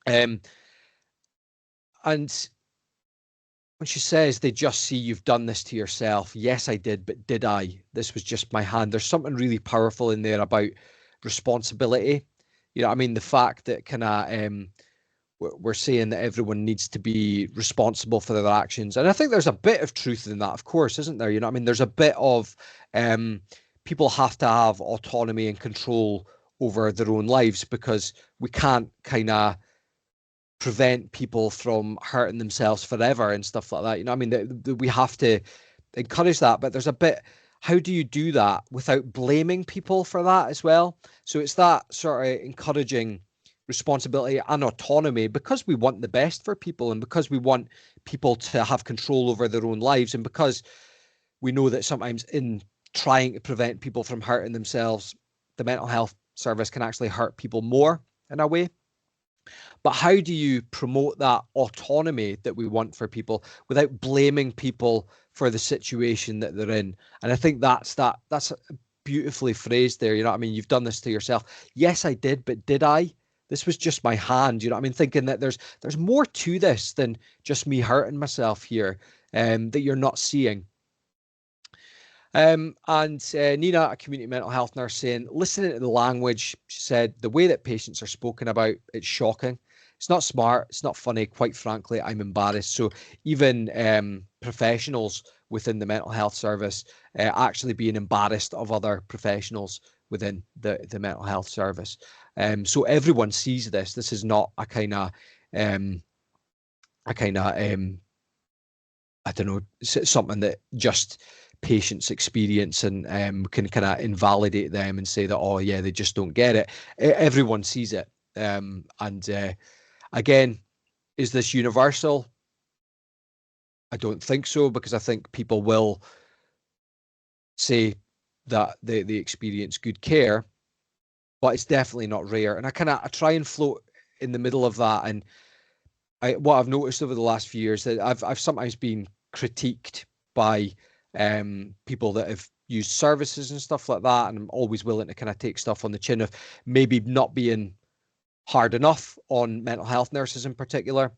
And when she says they just see you've done this to yourself, yes, I did, but did I? This was just my hand. There's something really powerful in there about responsibility. You know what I mean? The fact that kind of we're saying that everyone needs to be responsible for their actions. And I think there's a bit of truth in that, of course, isn't there? You know what I mean? There's a bit of people have to have autonomy and control over their own lives, because we can't kind of prevent people from hurting themselves forever and stuff like that. You know what I mean? We have to encourage that, but there's a bit, how do you do that without blaming people for that as well? So it's that sort of encouraging responsibility and autonomy, because we want the best for people, and because we want people to have control over their own lives, and because we know that sometimes in trying to prevent people from hurting themselves, the mental health service can actually hurt people more in a way. But how do you promote that autonomy that we want for people without blaming people for the situation that they're in? And I think that's beautifully phrased there. You know what I mean? You've done this to yourself. Yes, I did, but did I? This was just my hand. You know what I mean? Thinking that there's more to this than just me hurting myself here, that you're not seeing. And Nina, a community mental health nurse, saying, listening to the language, she said, the way that patients are spoken about, it's shocking. It's not smart. It's not funny. Quite frankly, I'm embarrassed. So even professionals within the mental health service actually being embarrassed of other professionals within the mental health service. So everyone sees this. This is not a kind of I don't know, something that just patients experience and can kind of invalidate them and say that, oh yeah, they just don't get it. Everyone sees it. And again, is this universal? I don't think so, because I think people will say that they experience good care, but it's definitely not rare. And I try and float in the middle of that. And what I've noticed over the last few years, that I've sometimes been critiqued by people that have used services and stuff like that, and I'm always willing to kind of take stuff on the chin of maybe not being hard enough on mental health nurses in particular.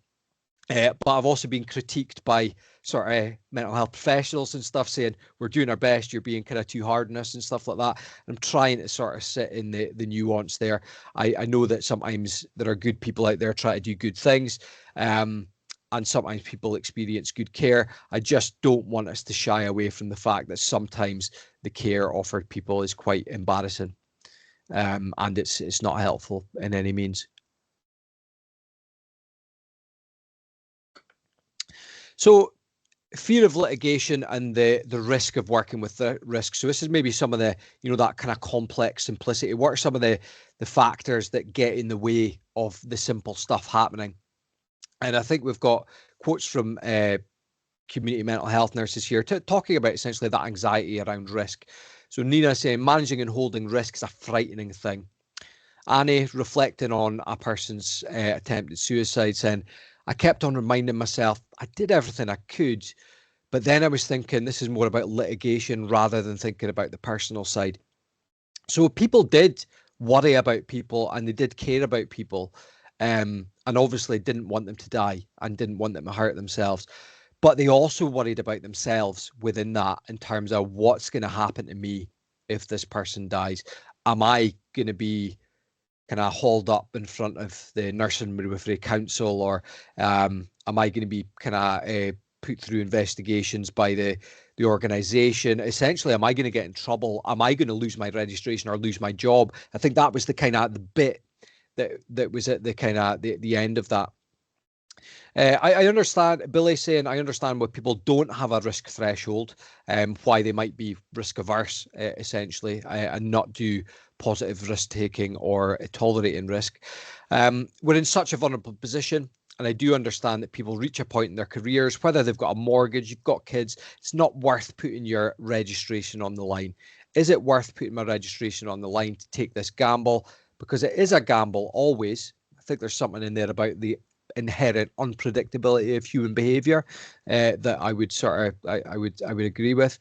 But I've also been critiqued by sort of mental health professionals and stuff, saying we're doing our best, you're being kind of too hard on us and stuff like that. And I'm trying to sort of sit in the nuance there. I know that sometimes there are good people out there trying to do good things, and sometimes people experience good care. I just don't want us to shy away from the fact that sometimes the care offered people is quite embarrassing, and it's not helpful in any means. So fear of litigation and the risk of working with the risk. So this is maybe some of the, that kind of complex simplicity. What are some of the factors that get in the way of the simple stuff happening? And I think we've got quotes from community mental health nurses here talking about essentially that anxiety around risk. So Nina saying managing and holding risk is a frightening thing. Annie reflecting on a person's attempted suicide, saying, I kept on reminding myself I did everything I could, but then I was thinking this is more about litigation rather than thinking about the personal side. So people did worry about people and they did care about people, and obviously didn't want them to die and didn't want them to hurt themselves. But they also worried about themselves within that in terms of what's going to happen to me if this person dies. Am I going to be kind of hauled up in front of the Nursing Midwifery Council, or am I going to be kind of put through investigations by the organisation? Essentially, am I going to get in trouble? Am I going to lose my registration or lose my job? I think that was the kind of the bit that was at the kind of the end of that. I understand Billy saying, I understand why people don't have a risk threshold, why they might be risk averse, essentially, and not do positive risk taking or tolerating risk. We're in such a vulnerable position. And I do understand that people reach a point in their careers, whether they've got a mortgage, you've got kids, it's not worth putting your registration on the line. Is it worth putting my registration on the line to take this gamble? Because it is a gamble always. I think there's something in there about the inherent unpredictability of human behavior that I would I would agree with,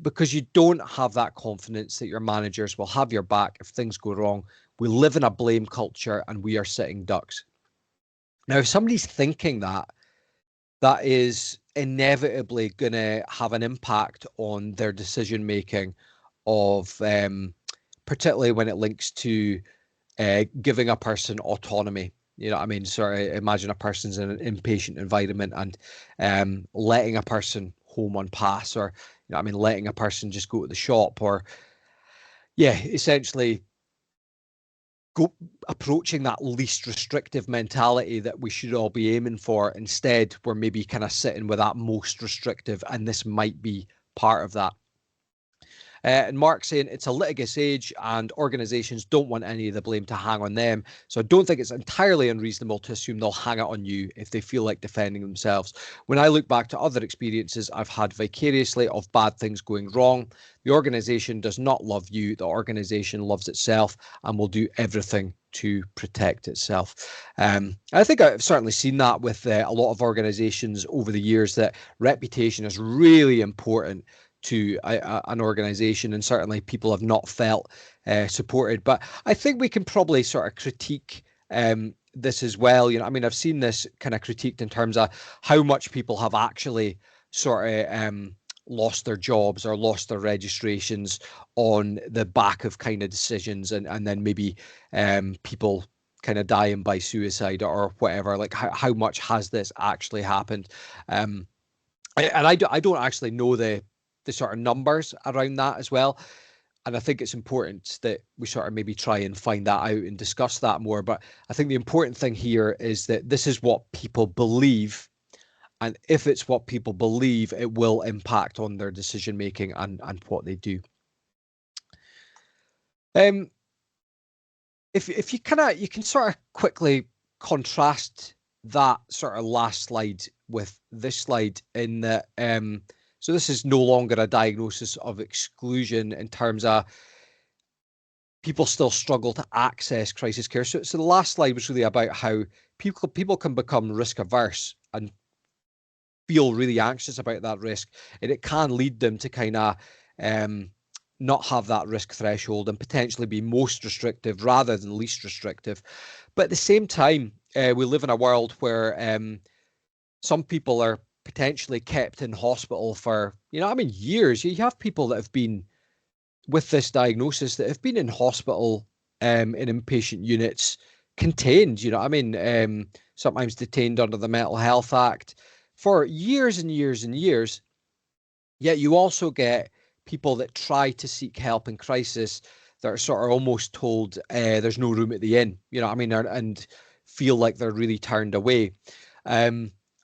because you don't have that confidence that your managers will have your back if things go wrong. We live in a blame culture and we are sitting ducks. Now, if somebody's thinking that, that is inevitably going to have an impact on their decision making of particularly when it links to giving a person autonomy. You know what I mean? Sort of imagine a person's in an inpatient environment and letting a person home on pass, or, you know what I mean, letting a person just go to the shop, or, yeah, essentially approaching that least restrictive mentality that we should all be aiming for. Instead, we're maybe kind of sitting with that most restrictive, and this might be part of that. And Mark saying it's a litigious age and organisations don't want any of the blame to hang on them. So I don't think it's entirely unreasonable to assume they'll hang it on you if they feel like defending themselves. When I look back to other experiences I've had vicariously of bad things going wrong, the organisation does not love you. The organisation loves itself and will do everything to protect itself. I think I've certainly seen that with a lot of organisations over the years, that reputation is really important to an organization, and certainly people have not felt supported. But I think we can probably sort of critique this as well. You know, I mean, I've seen this kind of critiqued in terms of how much people have actually sort of lost their jobs or lost their registrations on the back of kind of decisions, and then maybe people kind of dying by suicide or whatever. Like how much has this actually happened? And I don't actually know the sort of numbers around that as well. And I think it's important that we sort of maybe try and find that out and discuss that more. But I think the important thing here is that this is what people believe. And if it's what people believe, it will impact on their decision making and what they do. If you can sort of quickly contrast that sort of last slide with this slide, in that so this is no longer a diagnosis of exclusion in terms of people still struggle to access crisis care. So the last slide was really about how people can become risk averse and feel really anxious about that risk, and it can lead them to kind of not have that risk threshold and potentially be most restrictive rather than least restrictive. But at the same time, we live in a world where some people are potentially kept in hospital for, years. You have people that have been with this diagnosis that have been in hospital in inpatient units, contained, sometimes detained under the Mental Health Act for years and years and years. Yet you also get people that try to seek help in crisis that are sort of almost told there's no room at the inn, and feel like they're really turned away.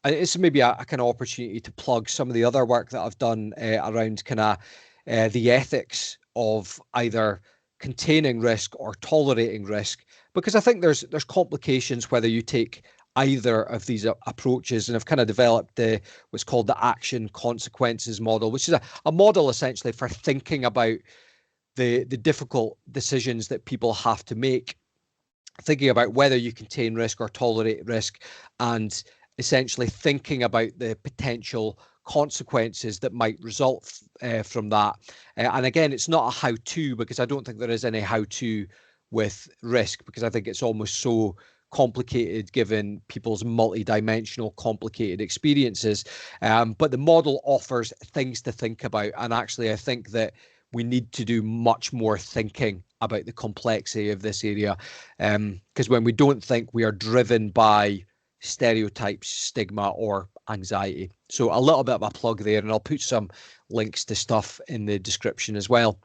and it's maybe a kind of opportunity to plug some of the other work that I've done around kind of the ethics of either containing risk or tolerating risk, because I think there's complications whether you take either of these approaches. And I've kind of developed what's called the action consequences model, which is a model essentially for thinking about the difficult decisions that people have to make, thinking about whether you contain risk or tolerate risk, and essentially thinking about the potential consequences that might result from that. And again, it's not a how-to, because I don't think there is any how-to with risk, because I think it's almost so complicated given people's multi-dimensional complicated experiences. But the model offers things to think about. And actually, I think that we need to do much more thinking about the complexity of this area. Because when we don't think, we are driven by stereotypes, stigma, or anxiety. So a little bit of a plug there, and I'll put some links to stuff in the description as well.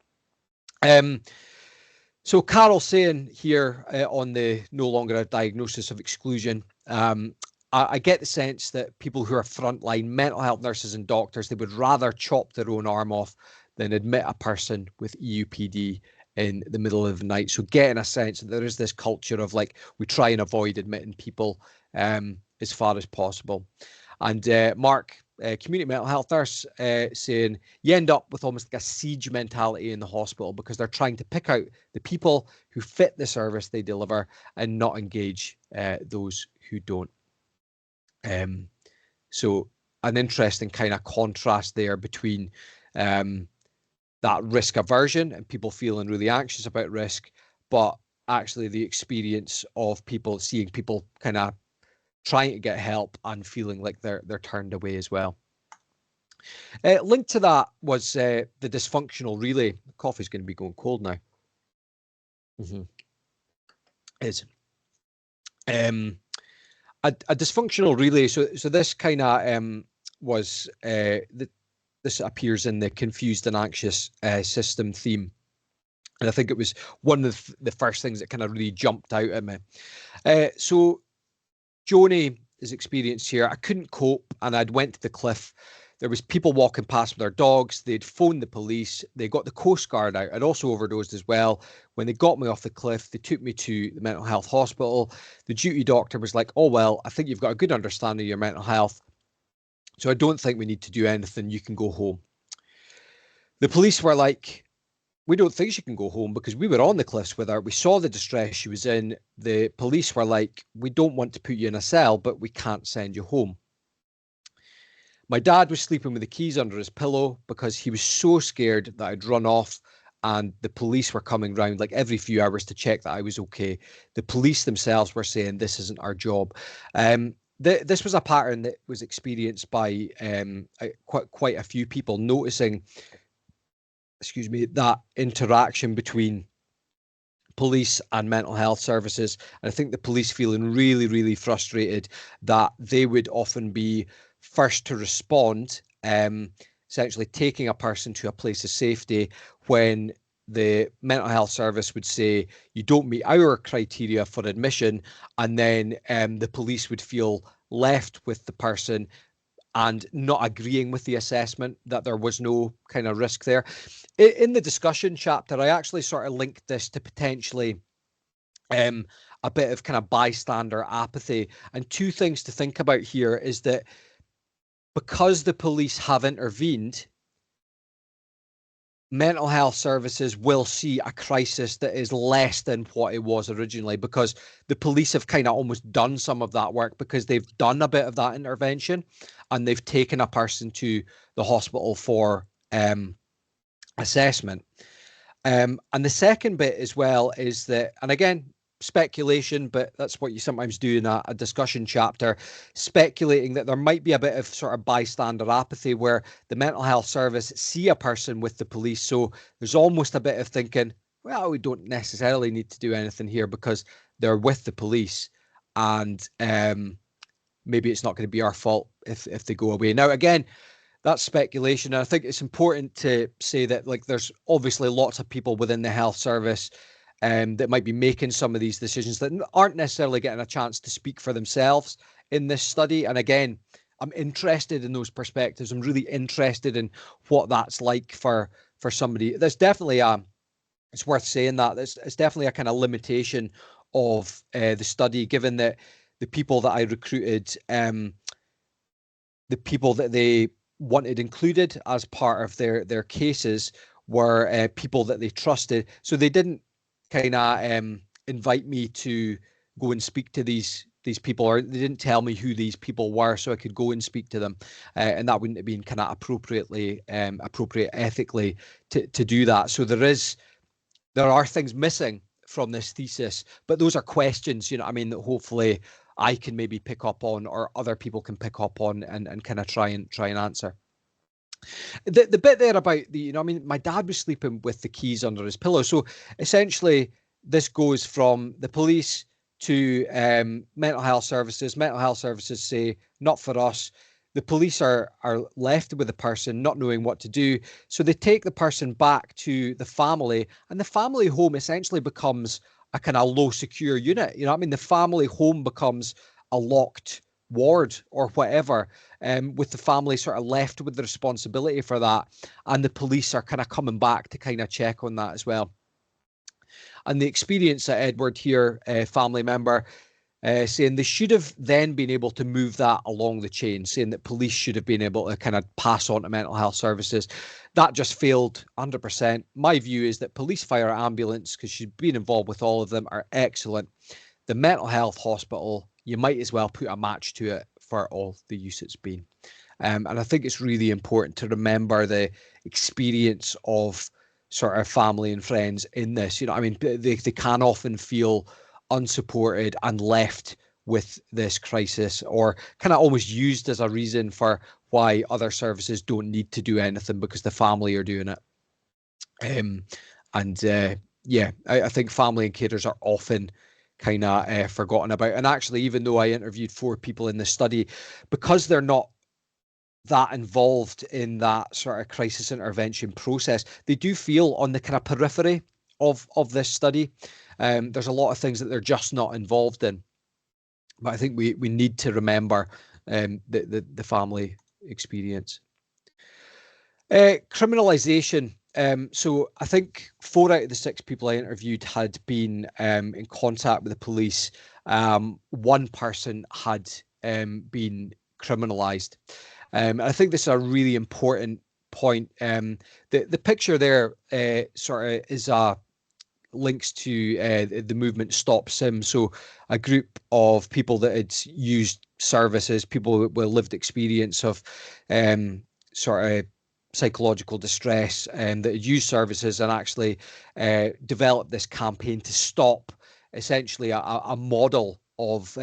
So Carol's saying here on the no longer a diagnosis of exclusion, I get the sense that people who are frontline mental health nurses and doctors, they would rather chop their own arm off than admit a person with EUPD in the middle of the night. So getting a sense that there is this culture of like, we try and avoid admitting people as far as possible. And Mark, community mental health nurse, saying you end up with almost like a siege mentality in the hospital, because they're trying to pick out the people who fit the service they deliver and not engage those who don't. So an interesting kind of contrast there between that risk aversion and people feeling really anxious about risk, but actually the experience of people seeing people kind of trying to get help and feeling like they're turned away as well. Linked to that was the dysfunctional relay. The coffee's going to be going cold now. Is a dysfunctional relay. So this kind of was this appears in the confused and anxious system theme. And I think it was one of the first things that kind of really jumped out at me. So Joni is experienced here. I couldn't cope and I'd went to the cliff. There was people walking past with their dogs. They'd phoned the police. They got the Coast Guard out. I'd also overdosed as well. When they got me off the cliff, they took me to the mental health hospital. The duty doctor was like, oh, well, I think you've got a good understanding of your mental health, so I don't think we need to do anything. You can go home. The police were like, we don't think she can go home, because we were on the cliffs with her. We saw the distress she was in. The police were like, we don't want to put you in a cell, but we can't send you home. My dad was sleeping with the keys under his pillow because he was so scared that I'd run off, and the police were coming round like every few hours to check that I was okay. The police themselves were saying, this isn't our job. This was a pattern that was experienced by quite a few people, noticing, that interaction between police and mental health services. And I think the police feeling really, really frustrated that they would often be first to respond, essentially taking a person to a place of safety, when the mental health service would say, you don't meet our criteria for admission. And then the police would feel left with the person and not agreeing with the assessment that there was no kind of risk there. In the discussion chapter, I actually sort of linked this to potentially a bit of kind of bystander apathy. And two things to think about here is that because the police have intervened, mental health services will see a crisis that is less than what it was originally, because the police have kind of almost done some of that work, because they've done a bit of that intervention and they've taken a person to the hospital for assessment. And the second bit as well is that, and again, speculation, but that's what you sometimes do in a discussion chapter, speculating that there might be a bit of sort of bystander apathy where the mental health service see a person with the police. So there's almost a bit of thinking, well, we don't necessarily need to do anything here because they're with the police, and maybe it's not going to be our fault if they go away. Now, again, that's speculation. And I think it's important to say that, like, there's obviously lots of people within the health service that might be making some of these decisions that aren't necessarily getting a chance to speak for themselves in this study. And again, I'm interested in those perspectives. I'm really interested in what that's like for somebody. There's definitely it's worth saying that it's definitely a kind of limitation of the study, given that the people that I recruited, the people that they wanted included as part of their cases were people that they trusted. So they didn't kind of invite me to go and speak to these people, or they didn't tell me who these people were, so I could go and speak to them, and that wouldn't have been kind of appropriate ethically to do that. So there are things missing from this thesis, but those are questions, you know, I mean, that hopefully I can maybe pick up on, or other people can pick up on, and kind of try and answer. The bit there about the, you know, I mean, my dad was sleeping with the keys under his pillow. So essentially, this goes from the police to mental health services. Mental health services say, not for us. The police are left with the person not knowing what to do. So they take the person back to the family, and the family home essentially becomes a kind of low secure unit. You know what I mean? The family home becomes a locked ward or whatever, with the family sort of left with the responsibility for that. And the police are kind of coming back to kind of check on that as well. And the experience that Edward here, family member, saying they should have then been able to move that along the chain, saying that police should have been able to kind of pass on to mental health services. That just failed 100%. My view is that police, fire, ambulance, because she's been involved with all of them, are excellent. The mental health hospital, you might as well put a match to it for all the use it's been. And I think it's really important to remember the experience of sort of family and friends in this. You know, I mean, they can often feel unsupported and left with this crisis, or kind of almost used as a reason for why other services don't need to do anything because the family are doing it. Yeah, I think family and carers are often kind of forgotten about. And actually, even though I interviewed 4 people in this study, because they're not that involved in that sort of crisis intervention process, they do feel on the kind of periphery of this study. There's a lot of things that they're just not involved in. But I think we need to remember the family experience. Criminalisation. So I think 4 out of the 6 people I interviewed had been in contact with the police. 1 person had been criminalised. I think this is a really important point. The picture there sort of is links to the movement Stop Sim. So a group of people that had used services, people with lived experience of sort of psychological distress, and that had used services, and actually developed this campaign to stop essentially a model of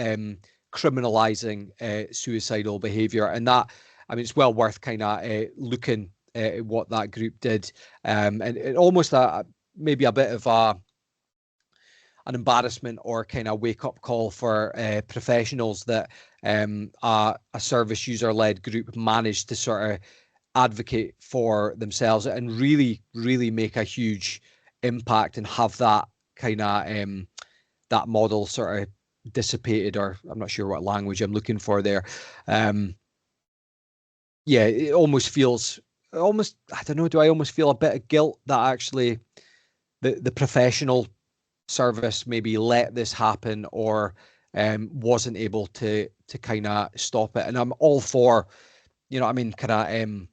criminalizing suicidal behavior. And that, I mean, it's well worth kind of looking at what that group did. And it almost maybe a bit of an embarrassment or kind of wake up call for professionals that a service user led group managed to sort of advocate for themselves and really, really make a huge impact, and have that kind of that model sort of dissipated, or I'm not sure what language I'm looking for there. Yeah, it almost feels I don't know, do I almost feel a bit of guilt that actually the professional service maybe let this happen, or wasn't able to kind of stop it. And I'm all for, you know, I mean, kind of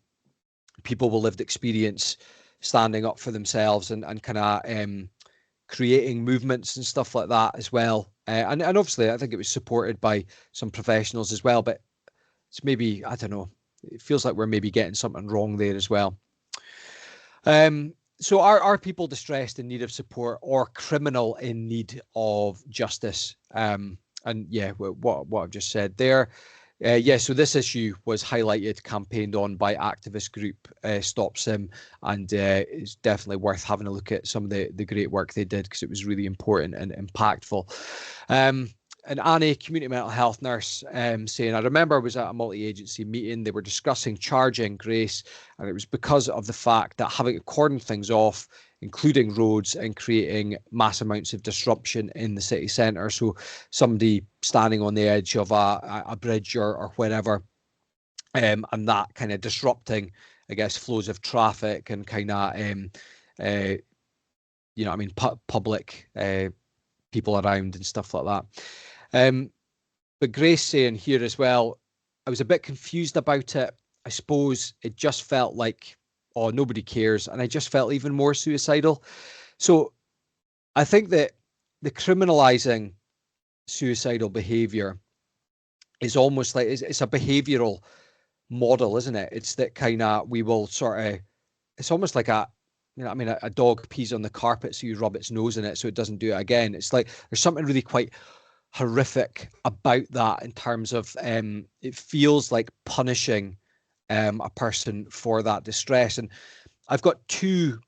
people with lived experience standing up for themselves and kind of creating movements and stuff like that as well. And obviously, I think it was supported by some professionals as well, but it's maybe, I don't know, it feels like we're maybe getting something wrong there as well. So are people distressed, in need of support, or criminal in need of justice? And yeah, what I've just said there. Yeah, so this issue was highlighted, campaigned on by activist group Stop Sim, and it's definitely worth having a look at some of the great work they did, because it was really important and impactful. And Annie, community mental health nurse, saying, I remember I was at a multi-agency meeting. They were discussing charging Grace, and it was because of the fact that having to cordon things off, including roads, and creating mass amounts of disruption in the city centre. So somebody standing on the edge of a bridge or wherever, and that kind of disrupting, I guess, flows of traffic and kind of, you know, I mean, public people around and stuff like that. But Grace saying here as well, I was a bit confused about it. I suppose it just felt like, oh, nobody cares. And I just felt even more suicidal. So I think that the criminalizing suicidal behavior is almost like it's a behavioral model, isn't it? It's that kind of we will sort of, it's almost like a, you know, I mean, a dog pees on the carpet, so you rub its nose in it so it doesn't do it again. It's like there's something really quite horrific about that in terms of it feels like punishing a person for that distress. And I've got two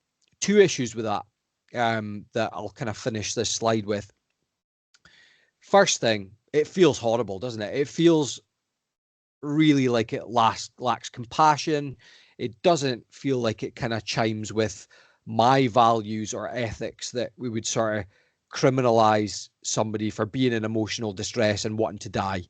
issues with that that I'll kind of finish this slide with. First thing, it feels horrible, doesn't it? It feels really like it lacks compassion. It doesn't feel like it kind of chimes with my values or ethics that we would sort of criminalize somebody for being in emotional distress and wanting to die.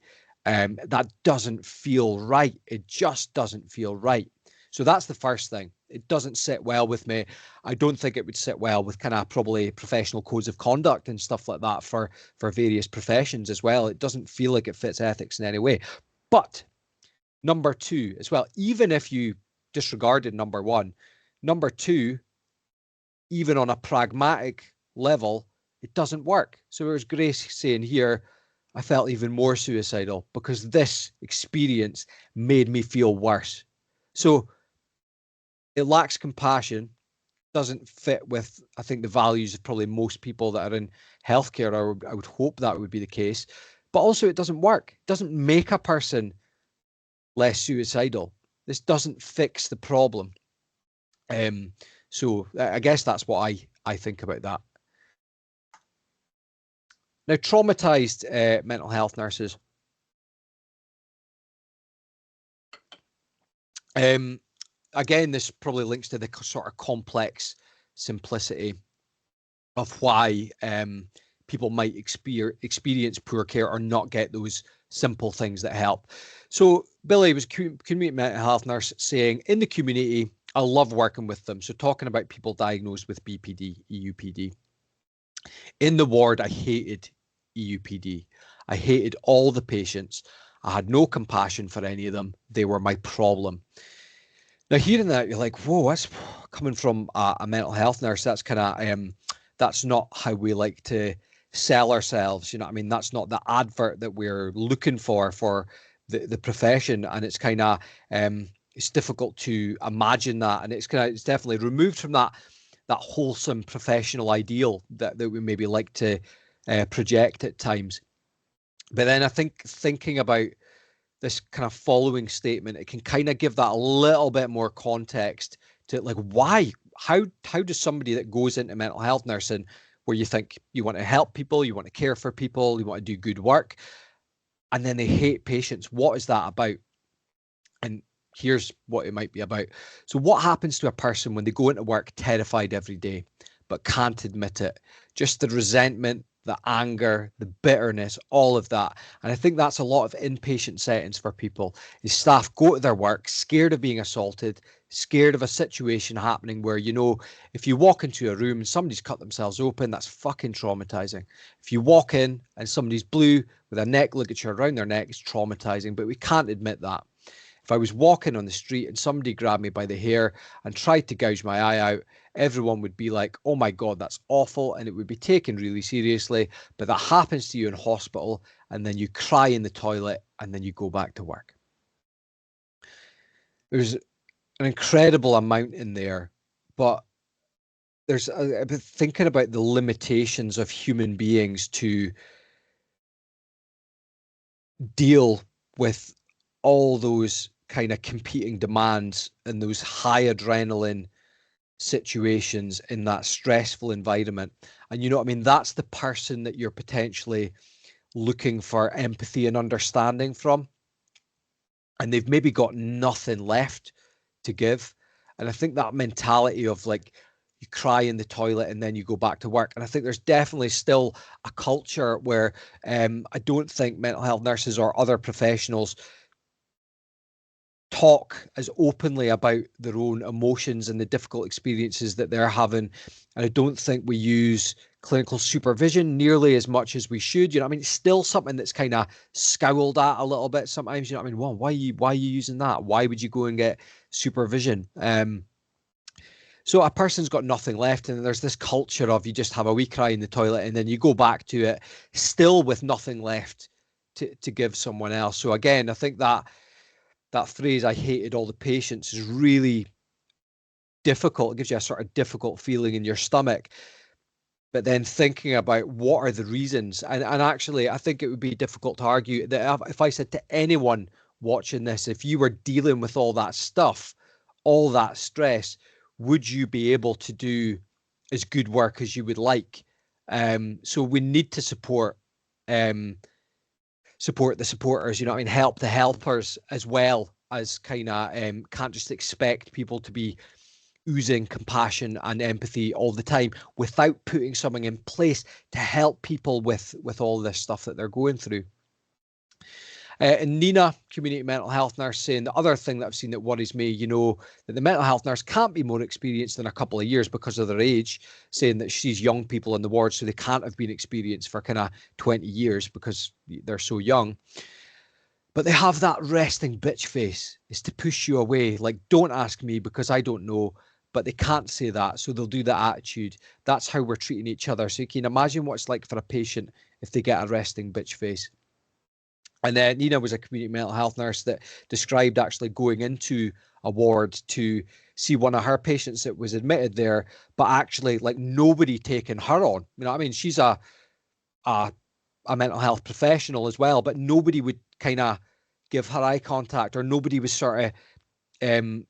That doesn't feel right. It just doesn't feel right. So that's the first thing. It doesn't sit well with me. I don't think it would sit well with kind of probably professional codes of conduct and stuff like that for various professions as well. It doesn't feel like it fits ethics in any way. But number two as well, even if you disregarded number one, number two, even on a pragmatic level, it doesn't work. So there's Grace saying here, I felt even more suicidal because this experience made me feel worse. So it lacks compassion, doesn't fit with, I think, the values of probably most people that are in healthcare. I would hope that would be the case. But also it doesn't work. It doesn't make a person less suicidal. This doesn't fix the problem. So I guess that's what I think about that. Now, traumatized mental health nurses. Again, this probably links to the sort of complex simplicity of why people might experience poor care or not get those simple things that help. So Billy was community mental health nurse saying, in the community, I love working with them. So talking about people diagnosed with BPD, EUPD. In the ward, I hated EUPD. I hated all the patients. I had no compassion for any of them. They were my problem. Now, hearing that, you're like, whoa, that's coming from a mental health nurse. That's kind of, that's not how we like to sell ourselves. You know what I mean? That's not the advert that we're looking for the profession. And it's kind of, it's difficult to imagine that. And it's definitely removed from that wholesome professional ideal that we maybe like to project at times. But then I think thinking about this kind of following statement, it can kind of give that a little bit more context to like why, how does somebody that goes into mental health nursing, where you think you want to help people, you want to care for people, you want to do good work, and then they hate patients, what is that about? And here's what it might be about. So what happens to a person when they go into work terrified every day, but can't admit it? Just the resentment, the anger, the bitterness, all of that. And I think that's a lot of inpatient settings for people, is staff go to their work scared of being assaulted, scared of a situation happening where, you know, if you walk into a room and somebody's cut themselves open, that's fucking traumatizing. If you walk in and somebody's blue with a neck ligature around their neck, it's traumatizing, but we can't admit that. If I was walking on the street and somebody grabbed me by the hair and tried to gouge my eye out, everyone would be like, oh my God, that's awful. And it would be taken really seriously. But that happens to you in hospital, and then you cry in the toilet and then you go back to work. There's an incredible amount in there, but there's thinking about the limitations of human beings to deal with all those kind of competing demands and those high adrenaline situations in that stressful environment. And you know what I mean? That's the person that you're potentially looking for empathy and understanding from. And they've maybe got nothing left to give. And I think that mentality of like, you cry in the toilet and then you go back to work. And I think there's definitely still a culture where I don't think mental health nurses or other professionals talk as openly about their own emotions and the difficult experiences that they're having. And I don't think we use clinical supervision nearly as much as we should. You know, I mean, it's still something that's kind of scowled at a little bit sometimes. You know, I mean, well, why are you using that? Why would you go and get supervision? So a person's got nothing left, and there's this culture of you just have a wee cry in the toilet, and then you go back to it still with nothing left to give someone else. So again, I think that phrase, "I hated all the patients," is really difficult. It gives you a sort of difficult feeling in your stomach. But then thinking about what are the reasons, and actually, I think it would be difficult to argue that if I said to anyone watching this, if you were dealing with all that stuff, all that stress, would you be able to do as good work as you would like? So we need to support the supporters, you know what I mean, help the helpers, as well as kind of can't just expect people to be oozing compassion and empathy all the time without putting something in place to help people with all this stuff that they're going through. And Nina, community mental health nurse, saying the other thing that I've seen that worries me, you know, that the mental health nurse can't be more experienced than a couple of years because of their age, saying that she's young people in the ward, so they can't have been experienced for kind of 20 years because they're so young. But they have that resting bitch face, is to push you away. Like, don't ask me because I don't know. But they can't say that, so they'll do that attitude. That's how we're treating each other. So you can imagine what it's like for a patient if they get a resting bitch face. And then Nina was a community mental health nurse that described actually going into a ward to see one of her patients that was admitted there, but actually like nobody taking her on. You know what I mean? She's a mental health professional as well, but nobody would kind of give her eye contact, or nobody was sort of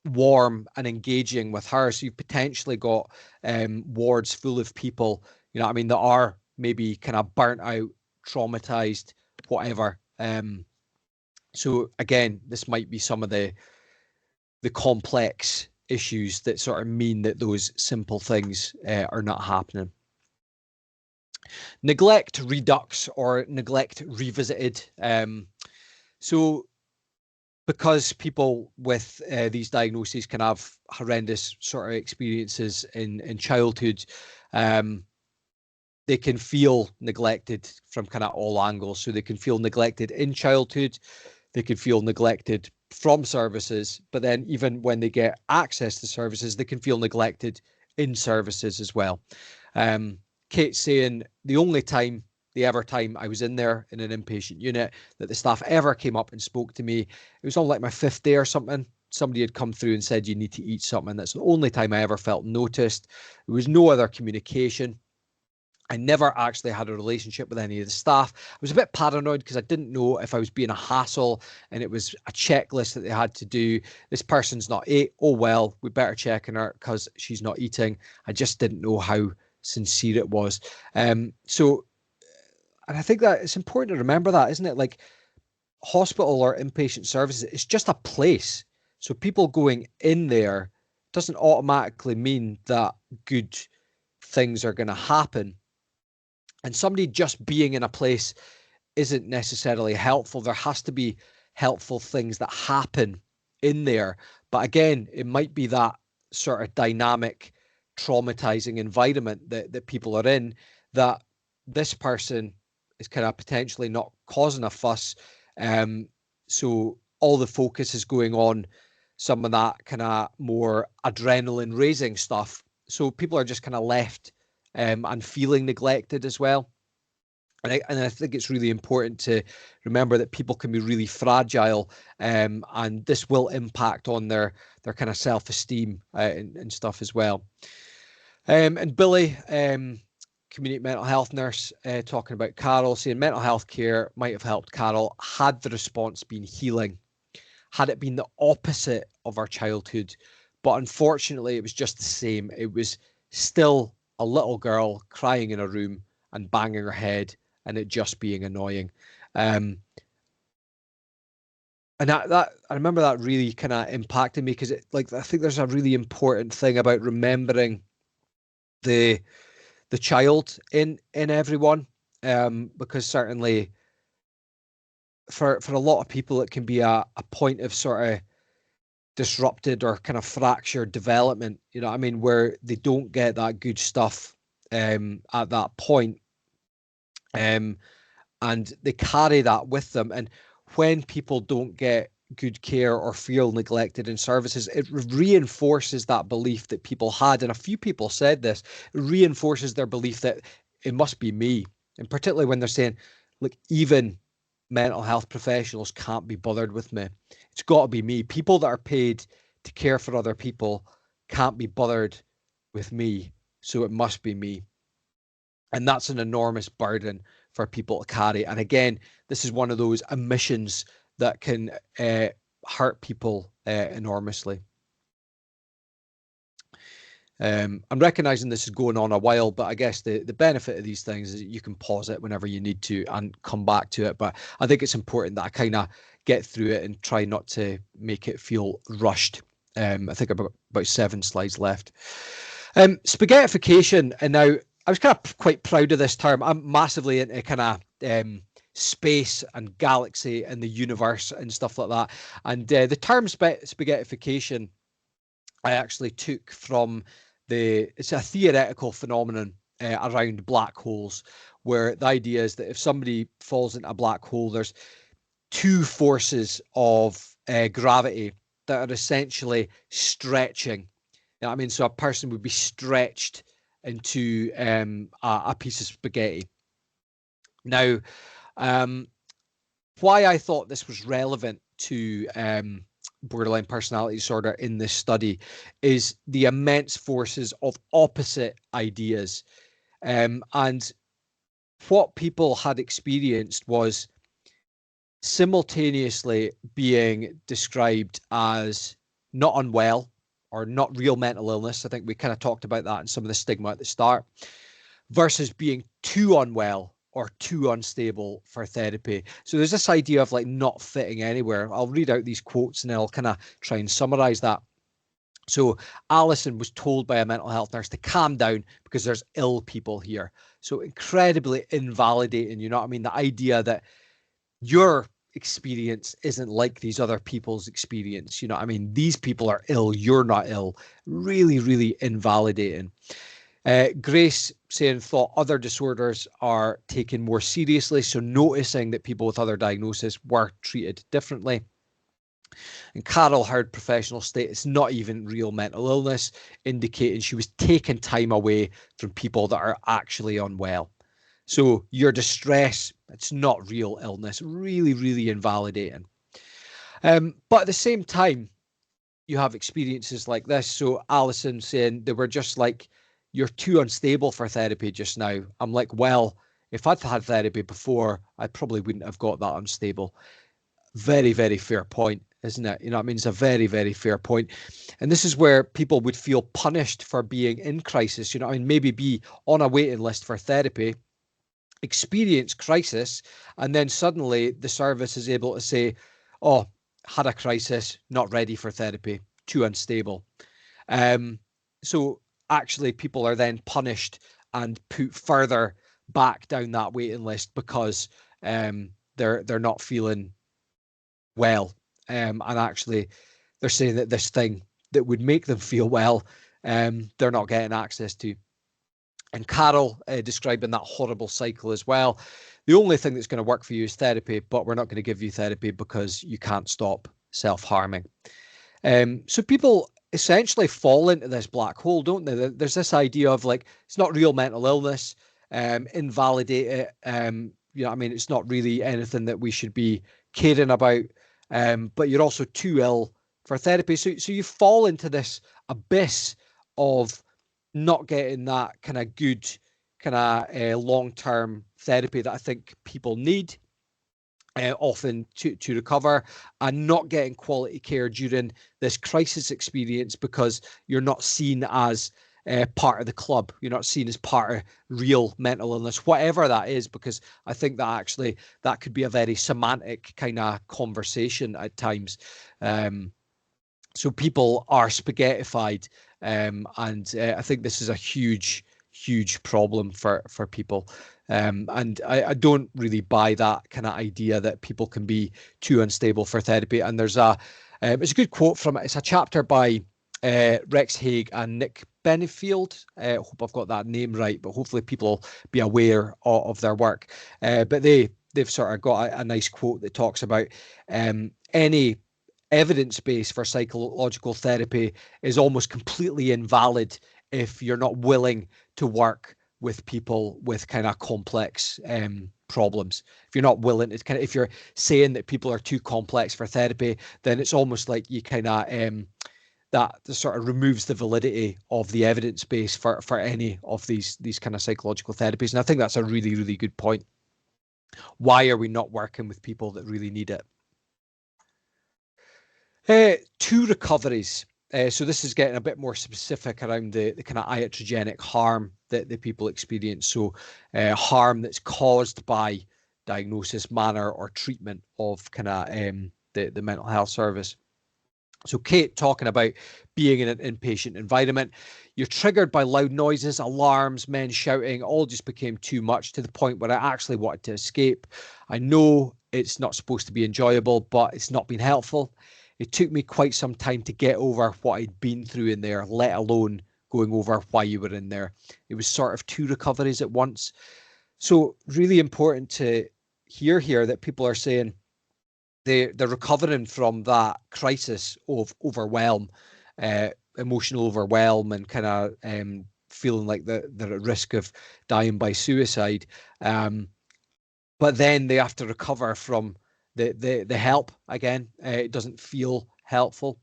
warm and engaging with her. So you've potentially got wards full of people, you know what I mean, that are maybe kind of burnt out, traumatized, whatever. So again, this might be some of the complex issues that sort of mean that those simple things are not happening. Neglect redux, or neglect revisited. So because people with these diagnoses can have horrendous sort of experiences in childhood, they can feel neglected from kind of all angles. So they can feel neglected in childhood, they can feel neglected from services, but then even when they get access to services, they can feel neglected in services as well. Kate's saying the only time, the ever time I was in there in an inpatient unit that the staff ever came up and spoke to me, it was on like my 5th day or something. Somebody had come through and said, you need to eat something. That's the only time I ever felt noticed. There was no other communication. I never actually had a relationship with any of the staff. I was a bit paranoid because I didn't know if I was being a hassle, and it was a checklist that they had to do. This person's not ate. Oh, well, we better check on her because she's not eating. I just didn't know how sincere it was. So, and I think that it's important to remember that, isn't it? Like, hospital or inpatient services, it's just a place. So people going in there doesn't automatically mean that good things are going to happen. And somebody just being in a place isn't necessarily helpful. There has to be helpful things that happen in there. But again, it might be that sort of dynamic, traumatizing environment that people are in, that this person is kind of potentially not causing a fuss. So all the focus is going on some of that kind of more adrenaline raising stuff. So people are just kind of left and feeling neglected as well. And I think it's really important to remember that people can be really fragile, and this will impact on their kind of self-esteem and stuff as well. And Billy, community mental health nurse, talking about Carol, saying mental health care might have helped Carol had the response been healing, had it been the opposite of our childhood. But unfortunately, it was just the same. It was still a little girl crying in a room and banging her head, and it just being annoying. And that I remember that really kind of impacted me, because I think there's a really important thing about remembering the child in everyone, because certainly for a lot of people it can be a point of sort of disrupted or kind of fractured development, you know what I mean, where they don't get that good stuff at that point. And they carry that with them. And when people don't get good care or feel neglected in services, it reinforces that belief that people had. And a few people said this, it reinforces their belief that it must be me. And particularly when they're saying, look, even mental health professionals can't be bothered with me. It's got to be me. People that are paid to care for other people can't be bothered with me. So it must be me. And that's an enormous burden for people to carry. And again, this is one of those omissions that can hurt people enormously. I'm recognizing this is going on a while, but I guess the benefit of these things is you can pause it whenever you need to and come back to it. But I think it's important that I kind of get through it and try not to make it feel rushed. I think I've got about 7 slides left. Spaghettification, and now I was kind of quite proud of this term. I'm massively into kind of space and galaxy and the universe and stuff like that. And the term spaghettification I actually took from it's a theoretical phenomenon around black holes, where the idea is that if somebody falls into a black hole, there's 2 forces of gravity that are essentially stretching. You know what I mean? So a person would be stretched into a piece of spaghetti. Now, why I thought this was relevant to borderline personality disorder in this study is the immense forces of opposite ideas. And what people had experienced was simultaneously being described as not unwell or not real mental illness. I think we kind of talked about that and some of the stigma at the start, versus being too unwell or too unstable for therapy. So there's this idea of like not fitting anywhere. I'll read out these quotes and then I'll kind of try and summarize that. So Alison was told by a mental health nurse to calm down because there's ill people here. So incredibly invalidating, you know what I mean? The idea that your experience isn't like these other people's experience, you know what I mean? These people are ill, you're not ill. Really, really invalidating. Grace saying thought other disorders are taken more seriously, so noticing that people with other diagnoses were treated differently. And Carol heard professional state it's not even real mental illness, indicating she was taking time away from people that are actually unwell. So your distress, it's not real illness. Really, really invalidating. But at the same time, you have experiences like this. So Alison saying they were just like, you're too unstable for therapy just now. I'm like, well, if I'd had therapy before, I probably wouldn't have got that unstable. Very, very fair point, isn't it? You know, I mean, it's a very, very fair point. And this is where people would feel punished for being in crisis. You know, I mean, maybe be on a waiting list for therapy, experience crisis, and then suddenly the service is able to say, oh, had a crisis, not ready for therapy, too unstable. So actually people are then punished and put further back down that waiting list because they're not feeling well. And actually they're saying that this thing that would make them feel well, they're not getting access to. And Carol describing that horrible cycle as well. The only thing that's going to work for you is therapy, but we're not going to give you therapy because you can't stop self-harming. So people essentially fall into this black hole, don't they? There's this idea of like, it's not real mental illness, invalidate it. You know, I mean, it's not really anything that we should be caring about. But you're also too ill for therapy. So you fall into this abyss of not getting that kind of good, kind of long-term therapy that I think people need. Often to recover, and not getting quality care during this crisis experience because you're not seen as part of the club. You're not seen as part of real mental illness, whatever that is, because I think that actually that could be a very semantic kind of conversation at times. So people are spaghettified, and I think this is a huge problem for people. And I don't really buy that kind of idea that people can be too unstable for therapy. And there's a It's a good quote from it. It's a chapter by Rex Haig and Nick Benefield. Hope I've got that name right, but hopefully people will be aware of their work. But they've sort of got a nice quote that talks about any evidence base for psychological therapy is almost completely invalid if you're not willing to work with people with kind of complex problems. If you're not willing to if you're saying that people are too complex for therapy, then it's almost like you kind of that sort of removes the validity of the evidence base for any of these kind of psychological therapies. And I think that's a really, really good point. Why are we not working with people that really need it? 2 recoveries. So this is getting a bit more specific around the kind of iatrogenic harm that the people experience. So harm that's caused by diagnosis, manner, or treatment of kind of the mental health service. So Kate talking about being in an inpatient environment. You're triggered by loud noises, alarms, men shouting, all just became too much to the point where I actually wanted to escape. I know it's not supposed to be enjoyable, but it's not been helpful. It took me quite some time to get over what I'd been through in there, let alone going over why you were in there. It was sort of 2 recoveries at once. So really important to hear here that people are saying they're recovering from that crisis of overwhelm, emotional overwhelm, and kind of feeling like they're at risk of dying by suicide. But then they have to recover from the help again. It doesn't feel helpful.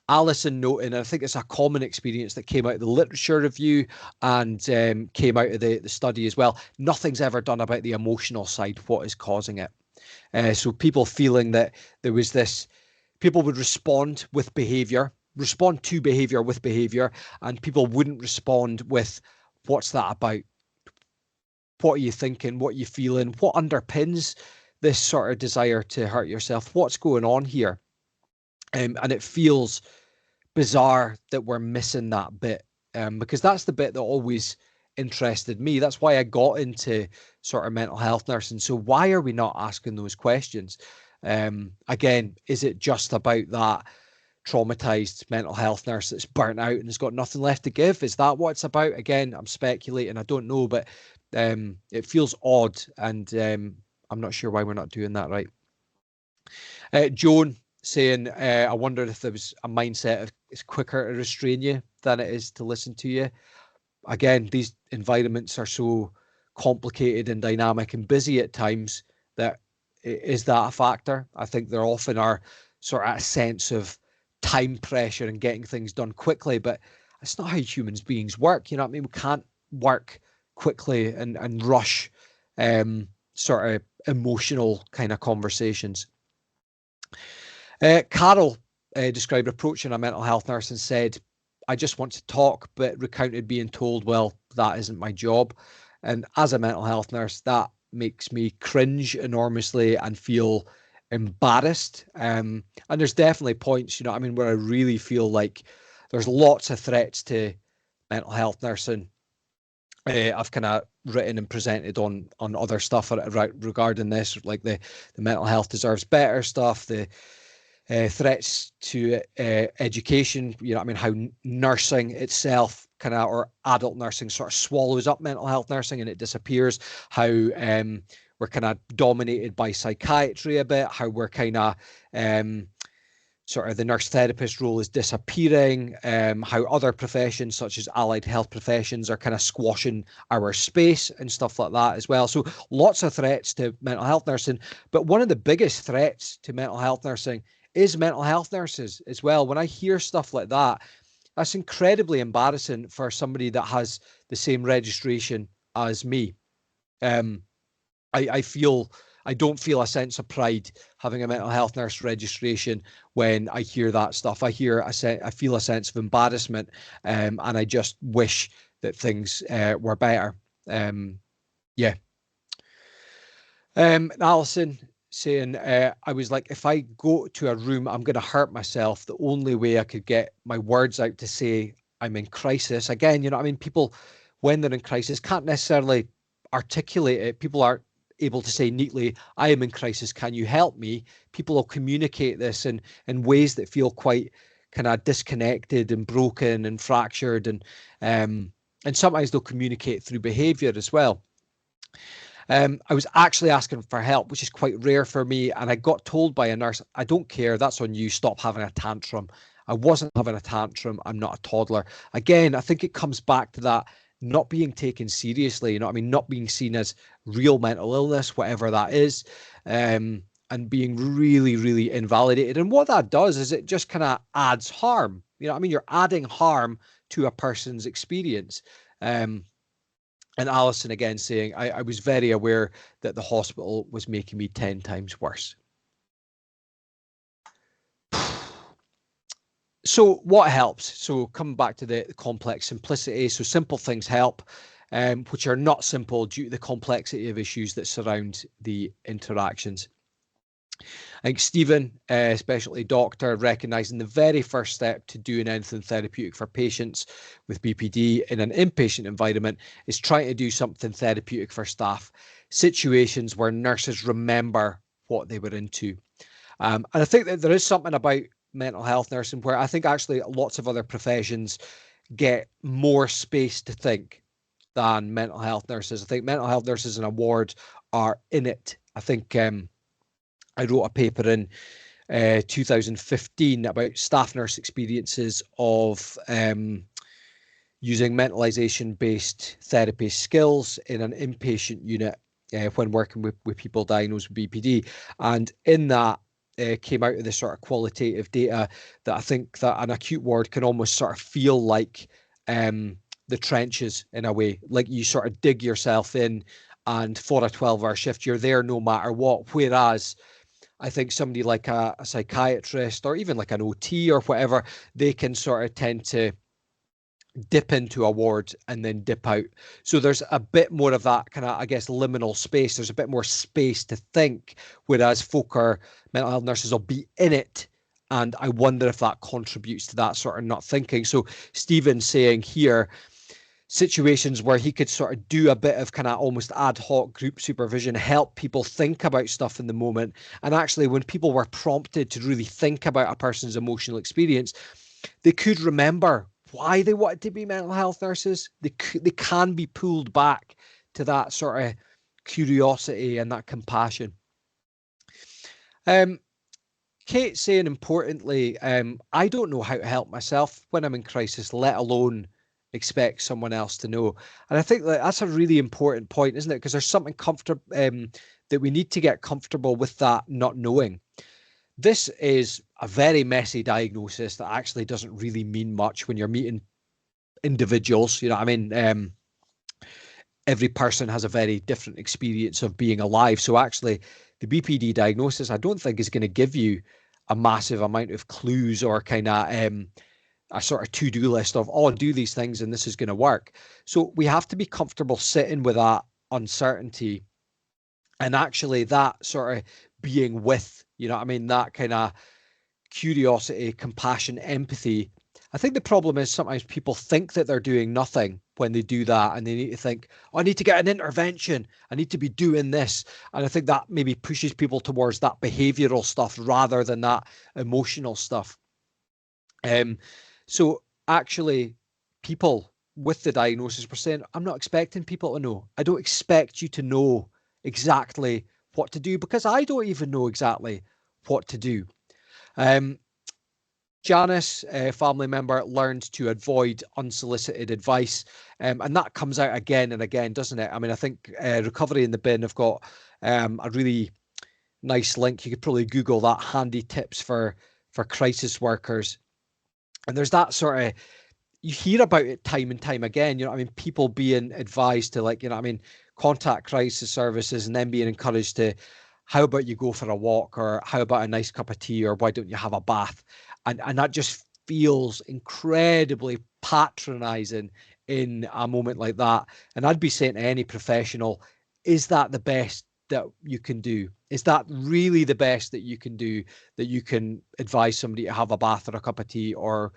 Alison noting, I think it's a common experience that came out of the literature review and came out of the study as well. Nothing's ever done about the emotional side, what is causing it. So people feeling that there was this, people would respond with behavior, respond to behavior with behavior, and people wouldn't respond with, what's that about? What are you thinking? What are you feeling? What underpins this sort of desire to hurt yourself? What's going on here? And it feels bizarre that we're missing that bit, because that's the bit that always interested me. That's why I got into sort of mental health nursing. So why are we not asking those questions? Again, is it just about that traumatized mental health nurse that's burnt out and has got nothing left to give? Is that what it's about? Again, I'm speculating. I don't know, but it feels odd, and I'm not sure why we're not doing that right. Joan saying, I wondered if there was a mindset of it's quicker to restrain you than it is to listen to you. Again, these environments are so complicated and dynamic and busy at times that is that a factor? I think there often are sort of a sense of time pressure and getting things done quickly, but it's not how humans beings work. You know what I mean? We can't work quickly and rush sort of emotional kind of conversations. Carol described approaching a mental health nurse and said, I just want to talk, but recounted being told, well, that isn't my job. And as a mental health nurse, that makes me cringe enormously and feel embarrassed. And there's definitely points, you know, I mean, where I really feel like there's lots of threats to mental health nursing. I've kind of written and presented on other stuff regarding this, like the mental health deserves better stuff, the threats to education, you know, I mean, how nursing itself kind of, or adult nursing sort of swallows up mental health nursing and it disappears, how we're kind of dominated by psychiatry a bit, how we're kind of sort of the nurse therapist role is disappearing, how other professions such as allied health professions are kind of squashing our space and stuff like that as well. So lots of threats to mental health nursing, but one of the biggest threats to mental health nursing is mental health nurses as well. When I hear stuff like that, that's incredibly embarrassing for somebody that has the same registration as me. I don't feel a sense of pride having a mental health nurse registration when I hear that stuff. I feel a sense of embarrassment, and I just wish that things were better. Yeah. Alison saying, I was like, if I go to a room, I'm going to hurt myself. The only way I could get my words out to say I'm in crisis. Again, you know, I mean, people, when they're in crisis, can't necessarily articulate it. People are able to say neatly, I am in crisis, can you help me? People will communicate this in ways that feel quite kind of disconnected and broken and fractured, and sometimes they'll communicate through behavior as well. I was actually asking for help, which is quite rare for me, and I got told by a nurse, I don't care, that's on you, stop having a tantrum. I wasn't having a tantrum, I'm not a toddler. Again, I think it comes back to that not being taken seriously, you know what I mean, not being seen as real mental illness, whatever that is, and being really, really invalidated. And what that does is it just kind of adds harm. You know what I mean? You're adding harm to a person's experience. And Alison again saying, I was very aware that the hospital was making me 10 times worse. So what helps? So coming back to the complex simplicity. So simple things help, which are not simple due to the complexity of issues that surround the interactions. I think Stephen, especially doctor, recognising the very first step to doing anything therapeutic for patients with BPD in an inpatient environment is trying to do something therapeutic for staff. Situations where nurses remember what they were into. And I think that there is something about mental health nursing where I think actually lots of other professions get more space to think than mental health nurses. I think mental health nurses and awards are in it. I think I wrote a paper in 2015 about staff nurse experiences of using mentalization-based therapy skills in an inpatient unit when working with people diagnosed with BPD. And in that came out of this sort of qualitative data that I think that an acute ward can almost sort of feel like the trenches in a way, like you sort of dig yourself in, and for a 12-hour shift, you're there no matter what. Whereas I think somebody like a psychiatrist or even like an OT or whatever, they can sort of tend to dip into a ward and then dip out. So there's a bit more of that kind of, I guess, liminal space. There's a bit more space to think, whereas mental health nurses will be in it. And I wonder if that contributes to that sort of not thinking. So Stephen's saying here, situations where he could sort of do a bit of kind of almost ad hoc group supervision, help people think about stuff in the moment. And actually, when people were prompted to really think about a person's emotional experience, they could remember why they wanted to be mental health nurses. They can be pulled back to that sort of curiosity and that compassion. Kate saying importantly, I don't know how to help myself when I'm in crisis, let alone expect someone else to know. And I think that's a really important point, isn't it? Because there's something comfortable that we need to get comfortable with, that not knowing. This is a very messy diagnosis that actually doesn't really mean much when you're meeting individuals. You know what I mean? Every person has a very different experience of being alive. So actually, the BPD diagnosis, I don't think is going to give you a massive amount of clues or kind of a sort of to-do list of, oh, do these things and this is going to work. So we have to be comfortable sitting with that uncertainty and actually that sort of being with, you know what I mean, that kind of curiosity, compassion, empathy. I think the problem is sometimes people think that they're doing nothing when they do that, and they need to think, oh, I need to get an intervention, I need to be doing this. And I think that maybe pushes people towards that behavioral stuff rather than that emotional stuff. So actually, people with the diagnosis were saying, I'm not expecting people to know. I don't expect you to know exactly what to do, because I don't even know exactly what to do. Janice, a family member, learned to avoid unsolicited advice. And that comes out again and again, doesn't it? I mean, I think Recovery in the Bin have got a really nice link. You could probably Google that, handy tips for crisis workers. And there's that sort of, you hear about it time and time again, you know what I mean? People being advised to, like, you know what I mean, contact crisis services, and then being encouraged to, how about you go for a walk, or how about a nice cup of tea, or why don't you have a bath? And that just feels incredibly patronizing in a moment like that. And I'd be saying to any professional, is that the best that you can do? Is that really the best that you can do, that you can advise somebody to have a bath or a cup of tea or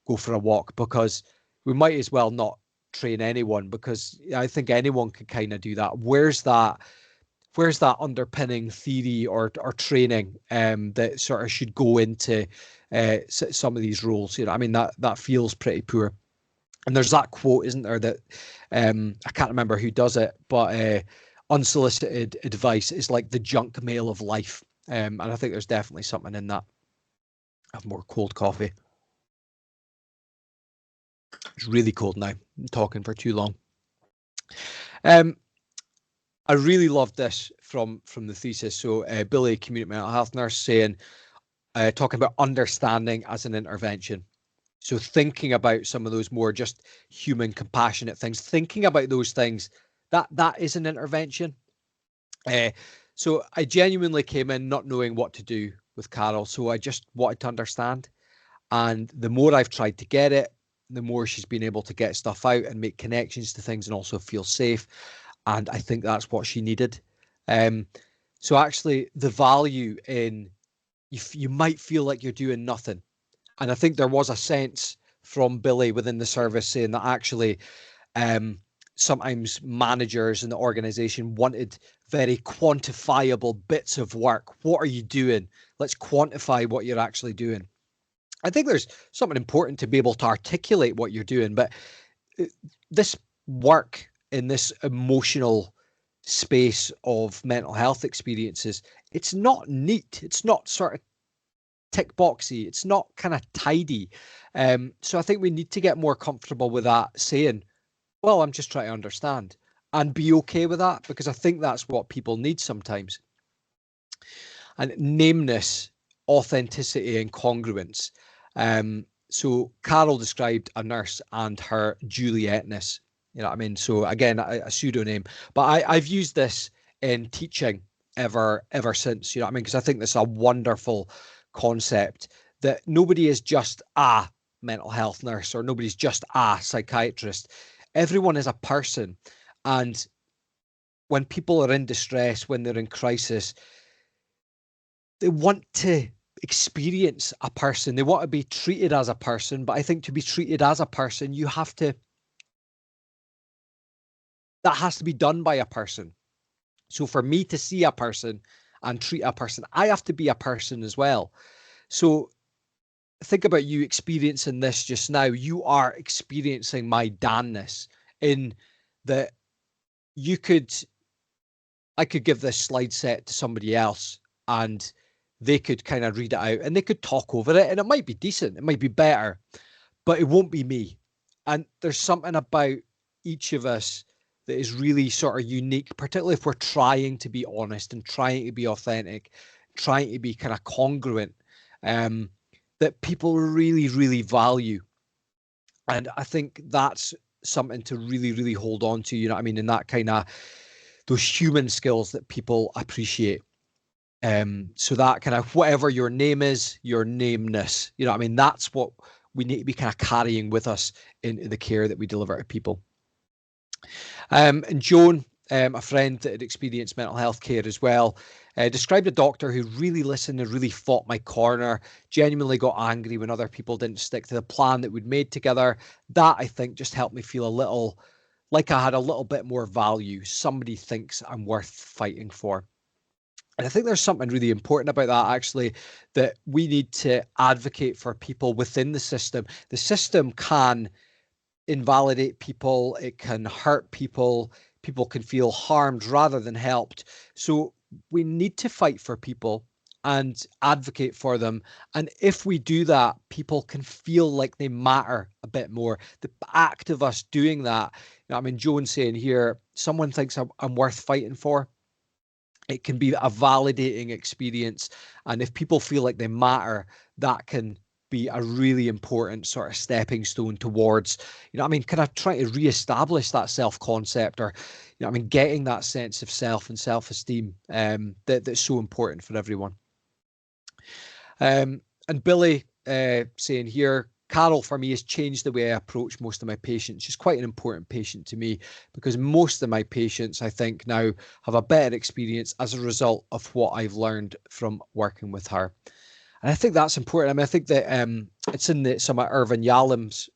go for a walk? Because we might as well not train anyone, because I think anyone can kind of do that. Where's that where's that underpinning theory or training that sort of should go into some of these roles? You know, I mean, that feels pretty poor. And there's that quote, isn't there, that I can't remember who does it, but unsolicited advice is like the junk mail of life. And I think there's definitely something in that. I have more cold coffee. It's really cold now. I'm talking for too long. I really loved this from the thesis. So Billy, community mental health nurse, saying, talking about understanding as an intervention. So thinking about some of those more just human, compassionate things, thinking about those things, that is an intervention. So I genuinely came in not knowing what to do with Carol. So I just wanted to understand. And the more I've tried to get it, the more she's been able to get stuff out and make connections to things and also feel safe. And I think that's what she needed. So actually the value in, you might feel like you're doing nothing. And I think there was a sense from Billy within the service saying that actually sometimes managers in the organization wanted very quantifiable bits of work. What are you doing? Let's quantify what you're actually doing. I think there's something important to be able to articulate what you're doing, but this work in this emotional space of mental health experiences, it's not neat. It's not sort of tick boxy. It's not kind of tidy. So I think we need to get more comfortable with that, saying, well, I'm just trying to understand, and be okay with that, because I think that's what people need sometimes. And nameness, authenticity, and congruence. So Carol described a nurse and her Julietness. You know what I mean? So again, a pseudonym, but I've used this in teaching ever since. You know what I mean? Because I think this is a wonderful concept that nobody is just a mental health nurse or nobody's just a psychiatrist. Everyone is a person, and when people are in distress, when they're in crisis, they want to experience a person. They want to be treated as a person. But I think to be treated as a person, that has to be done by a person. So for me to see a person and treat a person, I have to be a person as well. So think about you experiencing this just now. You are experiencing my Danness in that I could give this slide set to somebody else and they could kind of read it out and they could talk over it, and it might be decent, it might be better, but it won't be me. And there's something about each of us that is really sort of unique, particularly if we're trying to be honest and trying to be authentic, trying to be kind of congruent, that people really, really value. And I think that's something to really, really hold on to, you know what I mean? And that kind of, those human skills that people appreciate. So that kind of, whatever your name is, your nameness, you know what I mean? That's what we need to be kind of carrying with us in the care that we deliver to people. And Joan, a friend that had experienced mental health care as well, described a doctor who really listened and really fought my corner, genuinely got angry when other people didn't stick to the plan that we'd made together. That, I think, just helped me feel a little like I had a little bit more value. Somebody thinks I'm worth fighting for. And I think there's something really important about that, actually, that we need to advocate for people within the system. The system can invalidate people, it can hurt people, people can feel harmed rather than helped. So we need to fight for people and advocate for them. And if we do that, people can feel like they matter a bit more. The act of us doing that, you know, I mean, Joan's saying here, someone thinks I'm worth fighting for. It can be a validating experience. And if people feel like they matter, that can be a really important sort of stepping stone towards, you know what I mean, kind of trying to reestablish that self-concept, or, you know what I mean, getting that sense of self and self-esteem that's so important for everyone. And Billy saying here, Carol, for me, has changed the way I approach most of my patients. She's quite an important patient to me because most of my patients, I think, now have a better experience as a result of what I've learned from working with her. And I think that's important. I mean, I think that it's in some of Irvin Yalom's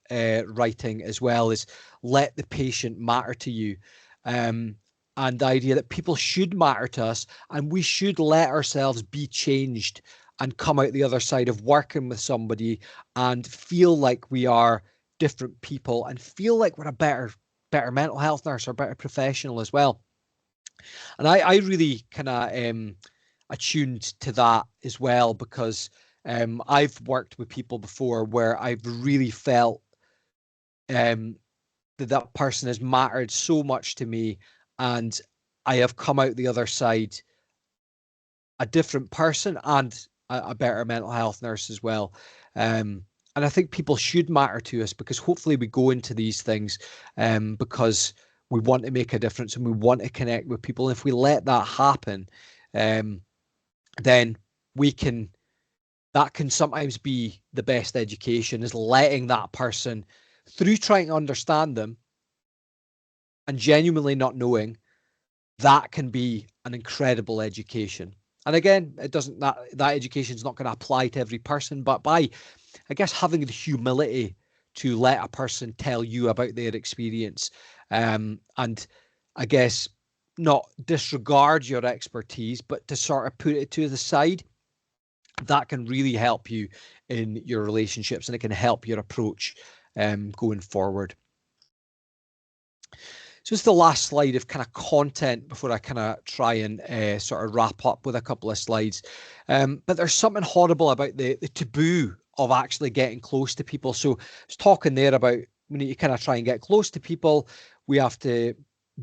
writing as well, is let the patient matter to you. And and the idea that people should matter to us and we should let ourselves be changed and come out the other side of working with somebody and feel like we are different people and feel like we're a better mental health nurse or better professional as well. And I really kind of attuned to that as well, because I've worked with people before where I've really felt that person has mattered so much to me, and I have come out the other side a different person and a better mental health nurse as well. And I think people should matter to us, because hopefully we go into these things because we want to make a difference and we want to connect with people. And if we let that happen, then that can sometimes be the best education, is letting that person, through trying to understand them and genuinely not knowing, that can be an incredible education. And again, that education is not going to apply to every person, but by, I guess, having the humility to let a person tell you about their experience, and I guess not disregard your expertise, but to sort of put it to the side, that can really help you in your relationships, and it can help your approach going forward. So it's the last slide of kind of content before I kind of try and sort of wrap up with a couple of slides. But there's something horrible about the taboo of actually getting close to people. So I was talking there about we need to kind of try and get close to people. We have to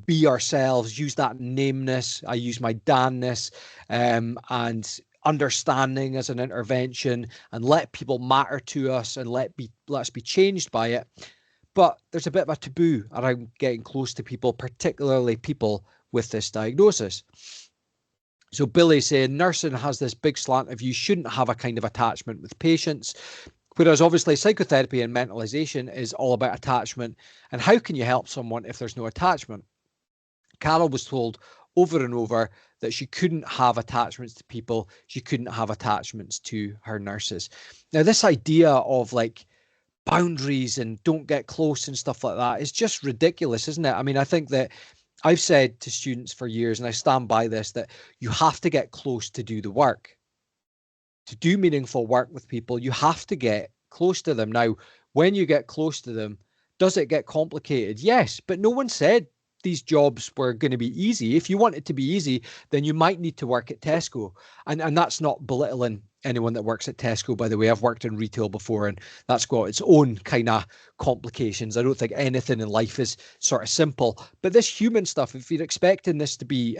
be ourselves, use that nameness. I use my Dan-ness, and understanding as an intervention, and let people matter to us and let us be changed by it. But there's a bit of a taboo around getting close to people, particularly people with this diagnosis. So Billy saying nursing has this big slant of you shouldn't have a kind of attachment with patients, whereas obviously psychotherapy and mentalization is all about attachment. And how can you help someone if there's no attachment? Carol was told over and over that she couldn't have attachments to people. She couldn't have attachments to her nurses. Now, this idea of like boundaries and don't get close and stuff like that is just ridiculous, isn't it? I mean, I think that I've said to students for years, and I stand by this, that you have to get close to do the work. To do meaningful work with people, you have to get close to them. Now, when you get close to them, does it get complicated? Yes, but no one said these jobs were going to be easy. If you want it to be easy, then you might need to work at Tesco. And that's not belittling anyone that works at Tesco, by the way. I've worked in retail before, and that's got its own kind of complications. I don't think anything in life is sort of simple. But this human stuff, if you're expecting this to be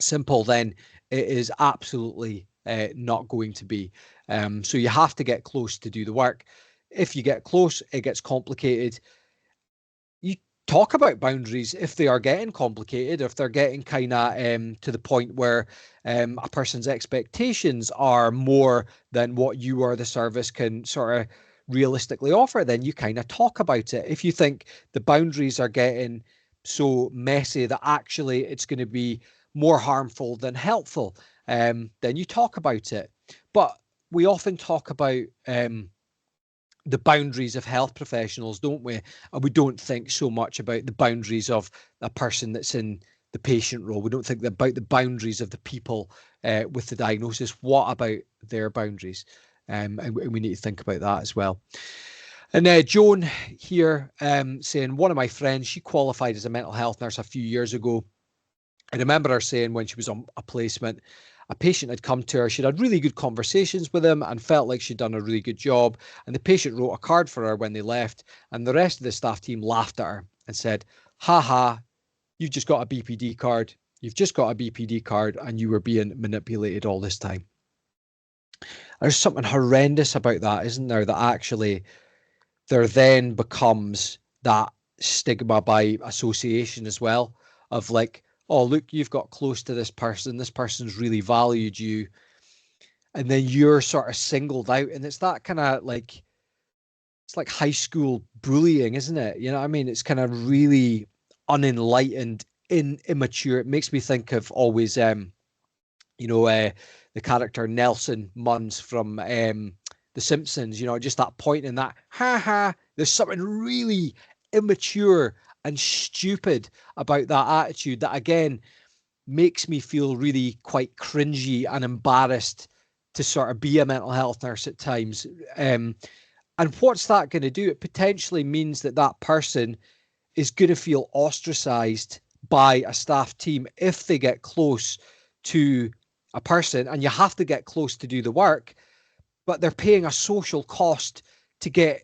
simple, then it is absolutely not going to be. So you have to get close to do the work. If you get close, it gets complicated. You talk about boundaries if they are getting complicated, if they're getting kind of to the point where a person's expectations are more than what you or the service can sort of realistically offer, then you kind of talk about it. If you think the boundaries are getting so messy that actually it's going to be more harmful than helpful, then you talk about it. But we often talk about the boundaries of health professionals, don't we? And we don't think so much about the boundaries of a person that's in the patient role. We don't think about the boundaries of the people with the diagnosis. What about their boundaries? And we need to think about that as well. And Joan here saying, one of my friends, she qualified as a mental health nurse a few years ago. I remember her saying when she was on a placement, a patient had come to her, she'd had really good conversations with him and felt like she'd done a really good job. And the patient wrote a card for her when they left, and the rest of the staff team laughed at her and said, ha ha, you've just got a BPD card. You've just got a BPD card and you were being manipulated all this time. There's something horrendous about that, isn't there? That actually there then becomes that stigma by association as well, of like, oh, look, you've got close to this person's really valued you, and then you're sort of singled out. And it's that kind of like, it's like high school bullying, isn't it? You know what I mean? It's kind of really unenlightened, immature. It makes me think of always the character Nelson Muntz from The Simpsons, just that point in that, ha ha, there's something really immature and stupid about that attitude that, again, makes me feel really quite cringy and embarrassed to sort of be a mental health nurse at times. And what's that going to do? It potentially means that that person is going to feel ostracized by a staff team if they get close to a person, and you have to get close to do the work, but they're paying a social cost to get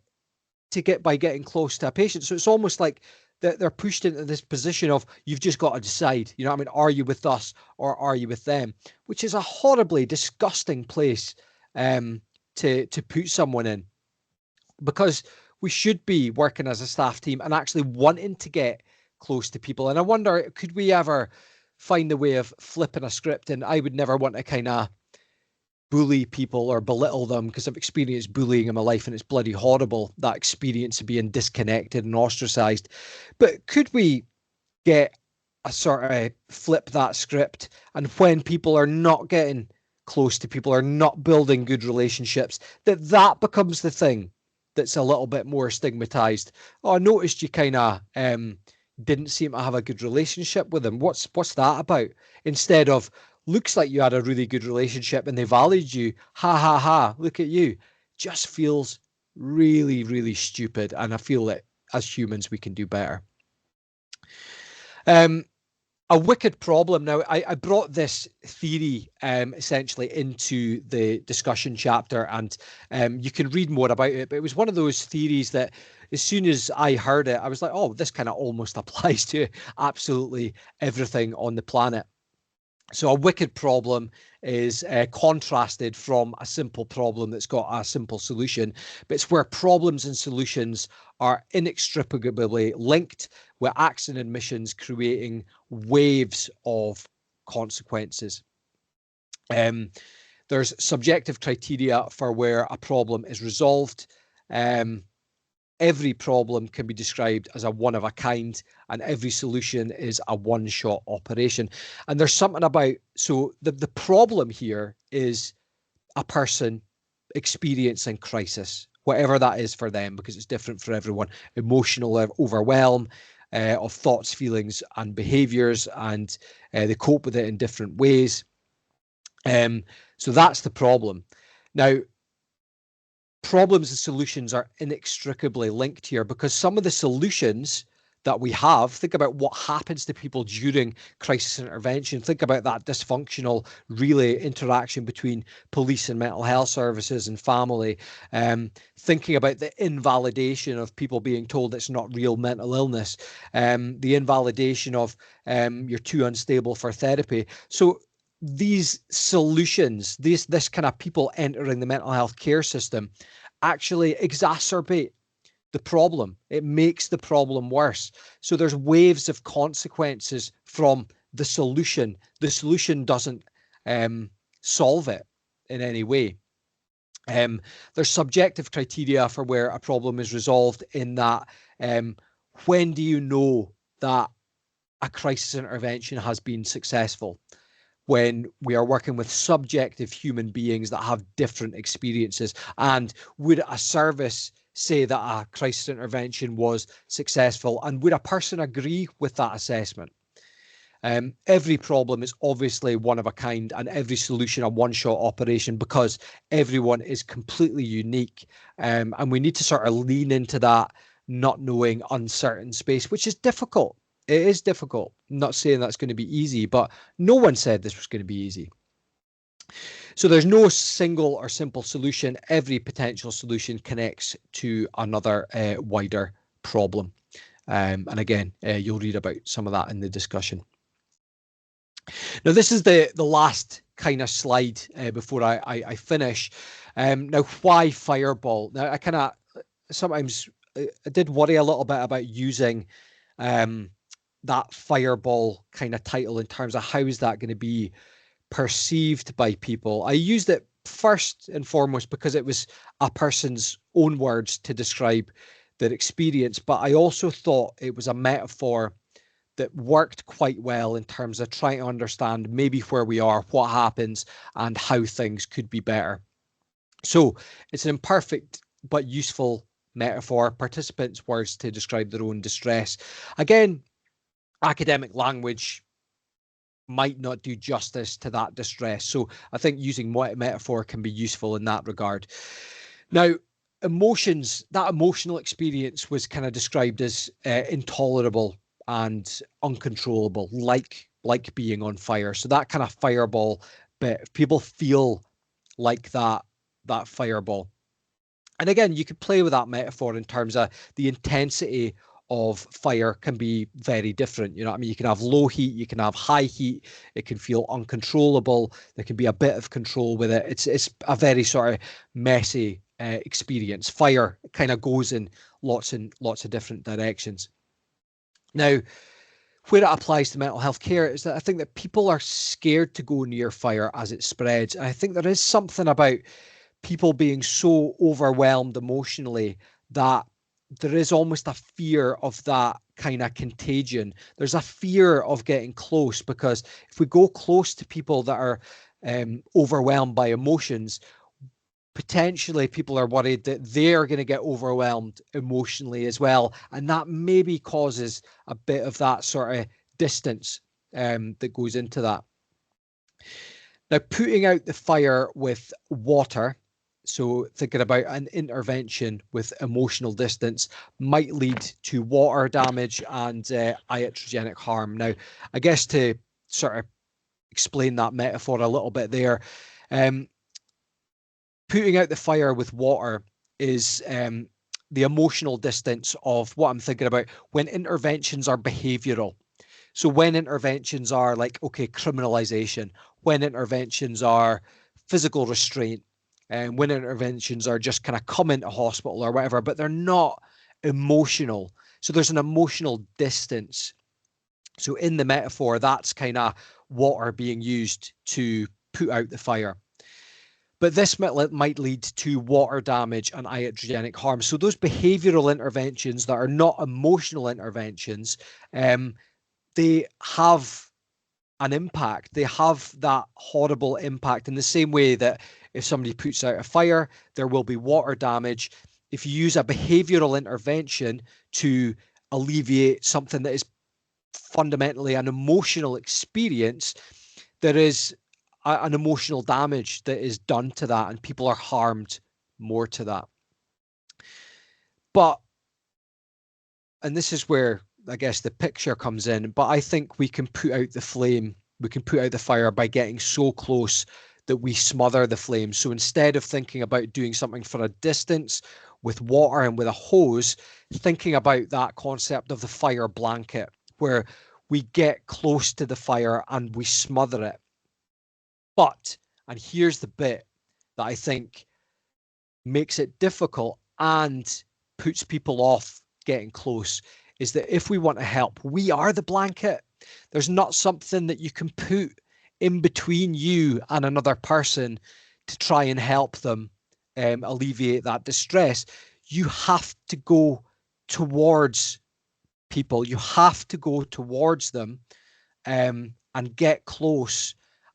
by getting close to a patient. So it's almost like they're pushed into this position of, you've just got to decide, you know what I mean? Are you with us or are you with them? Which is a horribly disgusting place to put someone in, because we should be working as a staff team and actually wanting to get close to people. And I wonder, could we ever find a way of flipping a script? And I would never want to kind of bully people or belittle them, because I've experienced bullying in my life and it's bloody horrible, that experience of being disconnected and ostracized. But could we get a sort of flip that script, and when people are not getting close to people, are not building good relationships, that becomes the thing that's a little bit more stigmatized? Oh, I noticed you kind of didn't seem to have a good relationship with them. What's that about? Instead of, looks like you had a really good relationship and they valued you. Ha ha ha, look at you. Just feels really, really stupid. And I feel that as humans, we can do better. A wicked problem. Now, I brought this theory essentially into the discussion chapter, and you can read more about it. But it was one of those theories that as soon as I heard it, I was like, oh, this kind of almost applies to absolutely everything on the planet. So a wicked problem is contrasted from a simple problem that's got a simple solution, but it's where problems and solutions are inextricably linked, with acts and admissions creating waves of consequences. There's subjective criteria for where a problem is resolved. Every problem can be described as a one of a kind, and every solution is a one-shot operation. And there's something about, so the problem here is a person experiencing crisis, whatever that is for them, because it's different for everyone. Emotional overwhelm of thoughts, feelings, and behaviors, and they cope with it in different ways. So that's the problem. Now, problems and solutions are inextricably linked here, because some of the solutions that we have, think about what happens to people during crisis intervention. Think about that dysfunctional relay interaction between police and mental health services and family. Thinking about the invalidation of people being told it's not real mental illness. The invalidation of you're too unstable for therapy. So these solutions, this kind of people entering the mental health care system, actually exacerbate the problem. It makes the problem worse. So there's waves of consequences from the solution. The solution doesn't solve it in any way. There's subjective criteria for where a problem is resolved, in that when do you know that a crisis intervention has been successful? When we are working with subjective human beings that have different experiences. And would a service say that a crisis intervention was successful? And would a person agree with that assessment? Every problem is obviously one of a kind, and every solution a one-shot operation, because everyone is completely unique. And we need to sort of lean into that not knowing, uncertain space, which is difficult. It is difficult. I'm not saying that's going to be easy, but no one said this was going to be easy. So there's no single or simple solution. Every potential solution connects to another wider problem. And again, you'll read about some of that in the discussion. Now, this is the last kind of slide before I finish. Now, why Fireball? Now, I kind of sometimes I did worry a little bit about using that Fireball kind of title in terms of how is that going to be perceived by people. I used it first and foremost because it was a person's own words to describe their experience, but I also thought it was a metaphor that worked quite well in terms of trying to understand maybe where we are, what happens, and how things could be better. So it's an imperfect but useful metaphor, participants' words to describe their own distress. Again, academic language might not do justice to that distress. So I think using metaphor can be useful in that regard. Now, emotions, that emotional experience was kind of described as intolerable and uncontrollable, like being on fire. So that kind of fireball bit, if people feel like that fireball. And again, you could play with that metaphor in terms of the intensity of fire can be very different. You know what I mean? You can have low heat, you can have high heat, it can feel uncontrollable, there can be a bit of control with it. It's a very sort of messy experience. Fire kind of goes in lots of different directions. Now, where it applies to mental health care is that I think that people are scared to go near fire as it spreads. And I think there is something about people being so overwhelmed emotionally that there is almost a fear of that kind of contagion. There's a fear of getting close, because if we go close to people that are overwhelmed by emotions, potentially people are worried that they're going to get overwhelmed emotionally as well. And that maybe causes a bit of that sort of distance that goes into that. Now, putting out the fire with water, so thinking about an intervention with emotional distance, might lead to water damage and iatrogenic harm. Now, I guess to sort of explain that metaphor a little bit there, putting out the fire with water is the emotional distance of what I'm thinking about when interventions are behavioral. So when interventions are like, okay, criminalization, when interventions are physical restraint, and when interventions are just kind of come into hospital or whatever, but they're not emotional. So there's an emotional distance. So in the metaphor, that's kind of water being used to put out the fire. But this might lead to water damage and iatrogenic harm. So those behavioral interventions that are not emotional interventions, they have an impact. They have that horrible impact in the same way that if somebody puts out a fire, there will be water damage. If you use a behavioral intervention to alleviate something that is fundamentally an emotional experience, there is an emotional damage that is done to that, and people are harmed more to that. But, and this is where I guess the picture comes in, but I think we can put out the flame, we can put out the fire by getting so close that we smother the flame. So instead of thinking about doing something for a distance with water and with a hose, thinking about that concept of the fire blanket, where we get close to the fire and we smother it. But, and here's the bit that I think makes it difficult and puts people off getting close, is that if we want to help, we are the blanket. There's not something that you can put in between you and another person to try and help them alleviate that distress. You have to go towards people. You have to go towards them and get close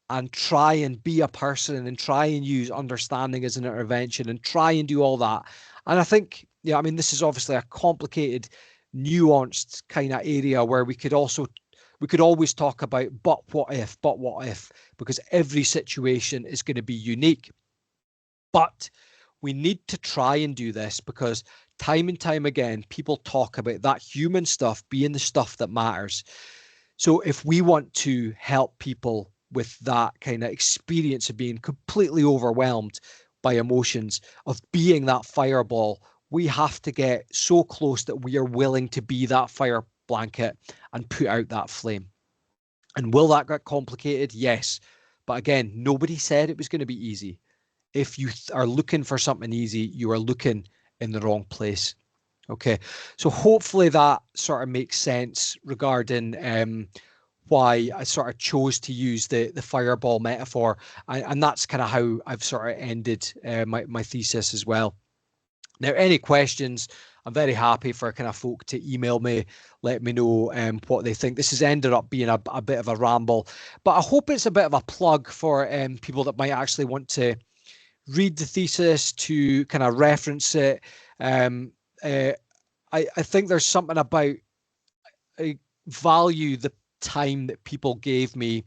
and try and be a person and try and use understanding as an intervention and try and do all that. And I think, yeah, I mean, this is obviously a complicated, nuanced kind of area where we could always talk about, but what if, because every situation is going to be unique. But we need to try and do this because time and time again, people talk about that human stuff being the stuff that matters. So if we want to help people with that kind of experience of being completely overwhelmed by emotions, of being that fireball, we have to get so close that we are willing to be that fire blanket and put out that flame. And will that get complicated? Yes. But again, nobody said it was going to be easy. If you are looking for something easy, you are looking in the wrong place. Okay. So hopefully that sort of makes sense regarding why I sort of chose to use the fireball metaphor. And that's kind of how I've sort of ended my thesis as well. Now, any questions, I'm very happy for kind of folk to email me, let me know what they think. This has ended up being a bit of a ramble, but I hope it's a bit of a plug for people that might actually want to read the thesis, to kind of reference it, I think there's something about, I value the time that people gave me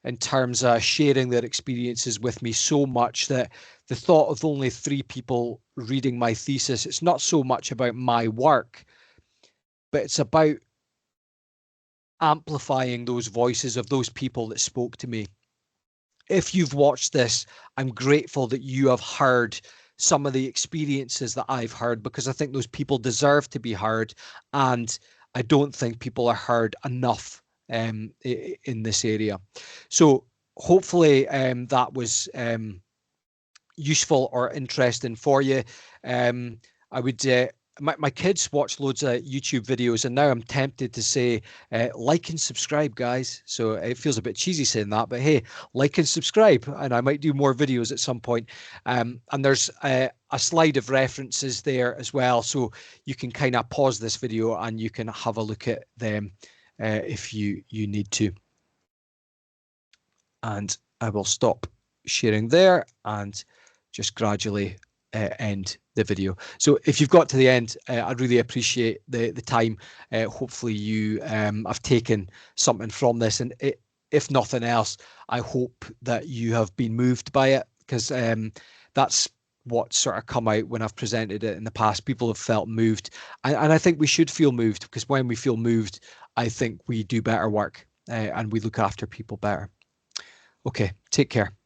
in terms of sharing their experiences with me so much that the thought of only 3 people reading my thesis, it's not so much about my work, but it's about amplifying those voices of those people that spoke to me. If you've watched this, I'm grateful that you have heard some of the experiences that I've heard, because I think those people deserve to be heard, and I don't think people are heard enough in this area. So hopefully that was useful or interesting for you. I would my kids watch loads of YouTube videos, and now I'm tempted to say like and subscribe, guys. So it feels a bit cheesy saying that, but hey, like and subscribe, and I might do more videos at some point. And there's a slide of references there as well, so you can kind of pause this video and you can have a look at them if you need to. And I will stop sharing there and just gradually end the video. So if you've got to the end, I'd really appreciate the time. Hopefully you have taken something from this, and if nothing else, I hope that you have been moved by it, because that's what sort of come out when I've presented it in the past. People have felt moved, and I think we should feel moved, because when we feel moved, I think we do better work and we look after people better. Okay, take care.